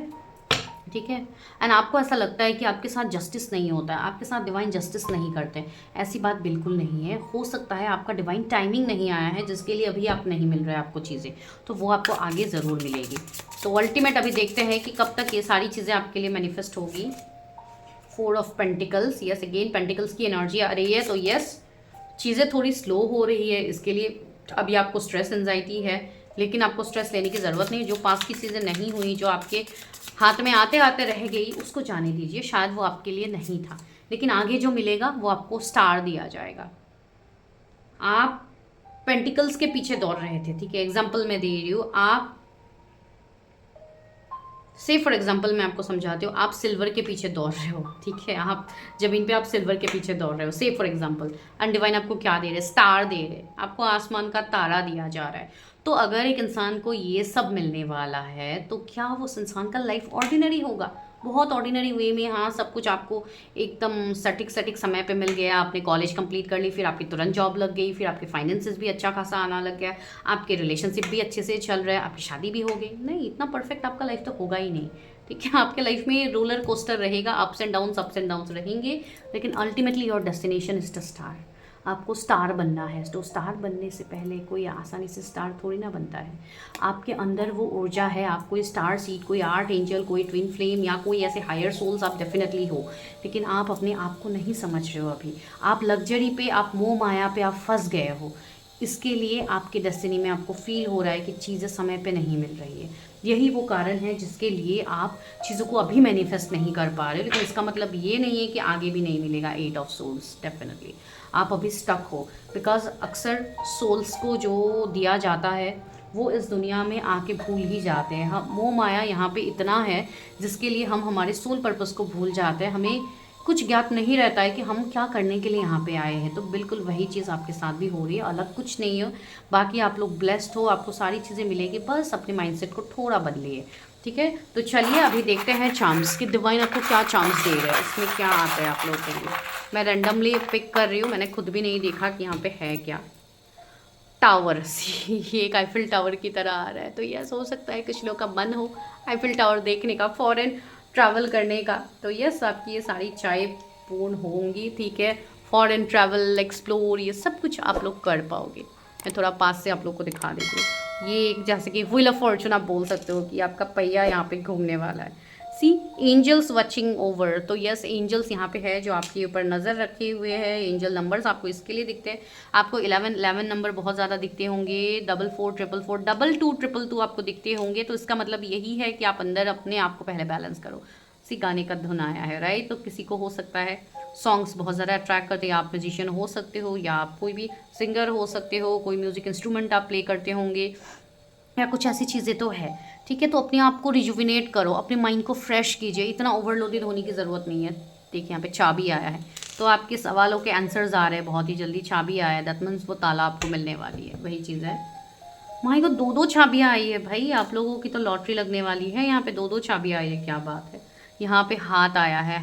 ठीक है, एंड आपको ऐसा लगता है कि आपके साथ जस्टिस नहीं होता है, आपके साथ डिवाइन जस्टिस नहीं करते, ऐसी बात बिल्कुल नहीं है। हो सकता है आपका डिवाइन टाइमिंग नहीं आया है जिसके लिए अभी आप नहीं मिल रहा है आपको चीज़ें, तो वो आपको आगे ज़रूर मिलेगी। तो अल्टीमेट अभी देखते हैं कि कब तक ये सारी चीज़ें आपके लिए मैनिफेस्ट होगी। 4 of pentacles, yes again pentacles की एनर्जी आ रही है, तो यस चीज़ें थोड़ी स्लो हो रही है, इसके लिए अभी आपको स्ट्रेस एंजाइटी है, लेकिन आपको स्ट्रेस लेने की ज़रूरत नहीं। जो पास की चीज़ें नहीं हुई, जो आपके हाथ में आते आते रह गई, उसको जाने दीजिए, शायद वो आपके लिए नहीं था, लेकिन आगे जो मिलेगा वो आपको स्टार दिया जाएगा। आप पेंटिकल्स के पीछे दौड़ रहे थे, ठीक है, एग्जाम्पल मैं दे रही हूँ। आप से फॉर एग्जाम्पल मैं आपको समझाती हूँ, आप सिल्वर के पीछे दौड़ रहे हो, ठीक है, आप जमीन पे आप सिल्वर के पीछे दौड़ रहे हो, से फॉर एग्जाम्पल, एंड डिवाइन आपको क्या दे रहे हैं, स्टार दे रहे हैं, आपको आसमान का तारा दिया जा रहा है। तो अगर एक इंसान को ये सब मिलने वाला है तो क्या वो उस इंसान का लाइफ ऑर्डिनरी होगा? बहुत ऑर्डिनरी वे में, हाँ सब कुछ आपको एकदम सटीक सटीक समय पे मिल गया, आपने कॉलेज कंप्लीट कर ली, फिर आपकी तुरंत जॉब लग गई, फिर आपके फाइनेंसेस भी अच्छा खासा आना लग गया, आपके रिलेशनशिप भी अच्छे से चल रहा है, आपकी शादी भी हो गई। नहीं, इतना परफेक्ट आपका लाइफ तो होगा ही नहीं। ठीक है, आपके लाइफ में रोलर कोस्टर रहेगा, अप्स एंड डाउन्स रहेंगे, लेकिन ultimately your destination is the star. आपको स्टार बनना है, तो स्टार बनने से पहले कोई आसानी से स्टार थोड़ी ना बनता है। आपके अंदर वो ऊर्जा है, आप कोई स्टार सीड, कोई आर्ट एंजल, कोई ट्विन फ्लेम या कोई ऐसे हायर सोल्स आप डेफिनेटली हो, लेकिन आप अपने आप को नहीं समझ रहे हो अभी। आप लग्जरी पे, आप मोह माया पे आप फंस गए हो। इसके लिए आपके डेस्टिनी में आपको फील हो रहा है कि चीज़ें समय पे नहीं मिल रही है। यही वो कारण है जिसके लिए आप चीज़ों को अभी मैनिफेस्ट नहीं कर पा रहे हो, लेकिन इसका मतलब ये नहीं है कि आगे भी नहीं मिलेगा। 8 ऑफ सोल्स, डेफिनेटली आप अभी स्टक हो, बिकॉज अक्सर सोल्स को जो दिया जाता है वो इस दुनिया में आके भूल ही जाते हैं। हम मोह माया यहाँ पे इतना है जिसके लिए हम हमारे सोल पर्पस को भूल जाते हैं। हमें कुछ ज्ञात नहीं रहता है कि हम क्या करने के लिए यहाँ पे आए हैं। तो बिल्कुल वही चीज़ आपके साथ भी हो रही है, अलग कुछ नहीं है। बाकी आप लोग ब्लेस्ड हो, आपको सारी चीज़ें मिलेगी, बस अपने माइंडसेट को थोड़ा बदलिए, ठीक है। तो चलिए अभी देखते हैं चार्म्स कि डिवाइन आपको क्या चार्म्स दे रहा है, इसमें क्या आता है आप लोगों के लिए। मैं रैंडमली पिक कर रही हूँ, मैंने खुद भी नहीं देखा कि यहाँ पे है क्या। टावर ये एक आईफिल टावर की तरह आ रहा है। तो यस, हो सकता है कुछ लोग का मन हो आईफिल टावर देखने का, फॉरेन ट्रैवल करने का। तो यस, आपकी ये सारी चाय पूर्ण होंगी, ठीक है। फॉरेन ट्रैवल, एक्सप्लोर, ये सब कुछ आप लोग कर पाओगे। मैं थोड़ा पास से आप लोग को दिखा देती हूँ। ये एक जैसे कि व्हील ऑफ फॉर्चून आप बोल सकते हो कि आपका पहिया यहाँ पे घूमने वाला है। सी एंजल्स वॉचिंग ओवर। तो यस, एंजल्स यहाँ पे है जो आपके ऊपर नज़र रखे हुए हैं। एंजल नंबर्स आपको इसके लिए दिखते हैं, आपको 11 नंबर बहुत ज़्यादा दिखते होंगे, 444444 2222 आपको दिखते होंगे। तो इसका मतलब यही है कि आप अंदर अपने आप को पहले बैलेंस करो। सी गाने का धुन आया है, राइट। तो किसी को हो सकता है सॉन्ग्स बहुत ज़्यादा अट्रैक्ट करते हैं, आप म्यूजिशियन हो सकते हो या आप कोई भी सिंगर हो सकते हो, कोई म्यूज़िक इंस्ट्रूमेंट आप प्ले करते होंगे या कुछ ऐसी चीज़ें तो है, ठीक है। तो अपने आप को रिजुविनेट करो, अपने माइंड को फ्रेश कीजिए, इतना ओवरलोडेड होने की ज़रूरत नहीं है। देखिए यहाँ पे चाबी आया है, तो आपके सवालों के आंसर्स आ रहे हैं बहुत ही जल्दी। चाबी आया है, दैट मीन्स वो ताला आपको मिलने वाली है, वही चीज़ है। माही को दो दो चाबियाँ आई है भाई, आप लोगों की तो लॉटरी लगने वाली है। यहाँ पे दो दो चाबियाँ आई है, क्या बात है। यहाँ पे हाथ आया है,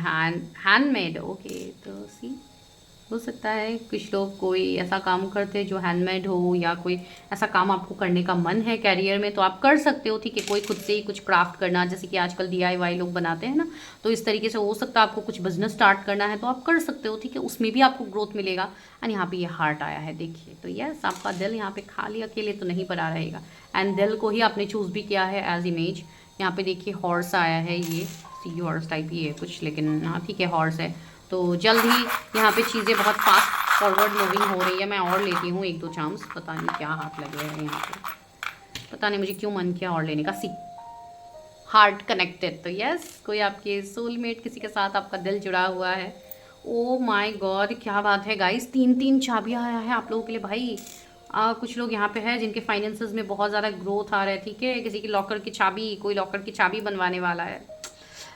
हैंडमेड, ओके। तो सी हो सकता है कुछ लोग कोई ऐसा काम करते हैं जो हैंडमेड हो, या कोई ऐसा काम आपको करने का मन है कैरियर में, तो आप कर सकते हो, ठीक है। कोई खुद से ही कुछ क्राफ्ट करना, जैसे कि आजकल DIY लोग बनाते हैं ना, तो इस तरीके से हो सकता है आपको कुछ बिजनेस स्टार्ट करना है तो आप कर सकते हो, ठीक है। उसमें भी आपको ग्रोथ मिलेगा। एंड यहाँ पे ये हार्ट आया है, देखिए। तो यस, आपका दिल यहाँ पे खाली अकेले तो नहीं भरा रहेगा, एंड दिल को ही आपने चूज़ भी किया है एज इमेज। यहाँ पे देखिए हॉर्स आया है, ये सी हॉर्स टाइप ही है कुछ, लेकिन हाँ ठीक है, हॉर्स है। तो जल्द ही यहाँ पे चीज़ें बहुत फास्ट फॉरवर्ड मूविंग हो रही है। मैं और लेती हूँ एक दो चांस, पता नहीं क्या हाथ लगे हैं यहाँ पे, पता नहीं मुझे क्यों मन किया और लेने का। सी हार्ट कनेक्टेड। तो यस, कोई आपके सोलमेट, किसी के साथ आपका दिल जुड़ा हुआ है। ओ माय गॉड, क्या बात है गाइस, 3 चाबियाँ आया है आप लोगों के लिए भाई। कुछ लोग यहाँ पे हैं जिनके फाइनेंसेस में बहुत ज़्यादा ग्रोथ आ रहा है, ठीक है। किसी की लॉकर की चाबी, कोई लॉकर की चाबी बनवाने वाला है।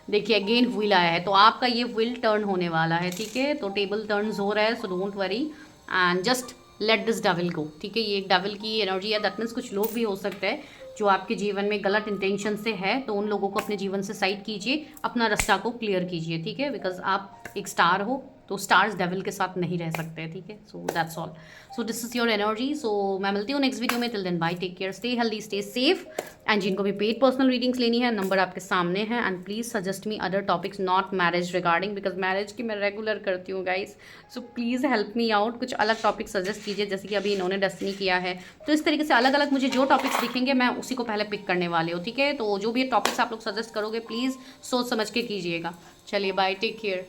देखिए अगेन व्हील आया है, तो आपका ये व्हील टर्न होने वाला है, ठीक है। तो टेबल टर्न्स हो रहा है, so don't worry and just let this devil go, ठीक है। ये एक डेविल की एनर्जी है, दैट मीन्स कुछ लोग भी हो सकते हैं जो आपके जीवन में गलत इंटेंशन से है, तो उन लोगों को अपने जीवन से साइड कीजिए, अपना रास्ता को क्लियर कीजिए, ठीक है। बिकॉज आप एक स्टार हो, तो स्टार्स डेविल के साथ नहीं रह सकते, ठीक है। So that's all, so this is your energy. So मैं मिलती हूँ नेक्स्ट वीडियो में, till then bye, take care, stay healthy, stay safe. And जिनको भी पेड पर्सनल रीडिंग्स लेनी है, नंबर आपके सामने है। And please suggest me other topics, not marriage regarding, because marriage की मैं रेगुलर करती हूँ guys. So please help me out, कुछ अलग टॉपिक सजेस्ट कीजिए, जैसे कि अभी इन्होंने डेस्टिनी किया है। तो इस तरीके से अलग अलग मुझे जो टॉपिक्स दिखेंगे मैं उसी को पहले पिक करने वाले हो, ठीक है। तो जो भी टॉपिक्स आप लोग सजेस्ट करोगे प्लीज़ सोच समझ के कीजिएगा। चलिए बाय, टेक केयर।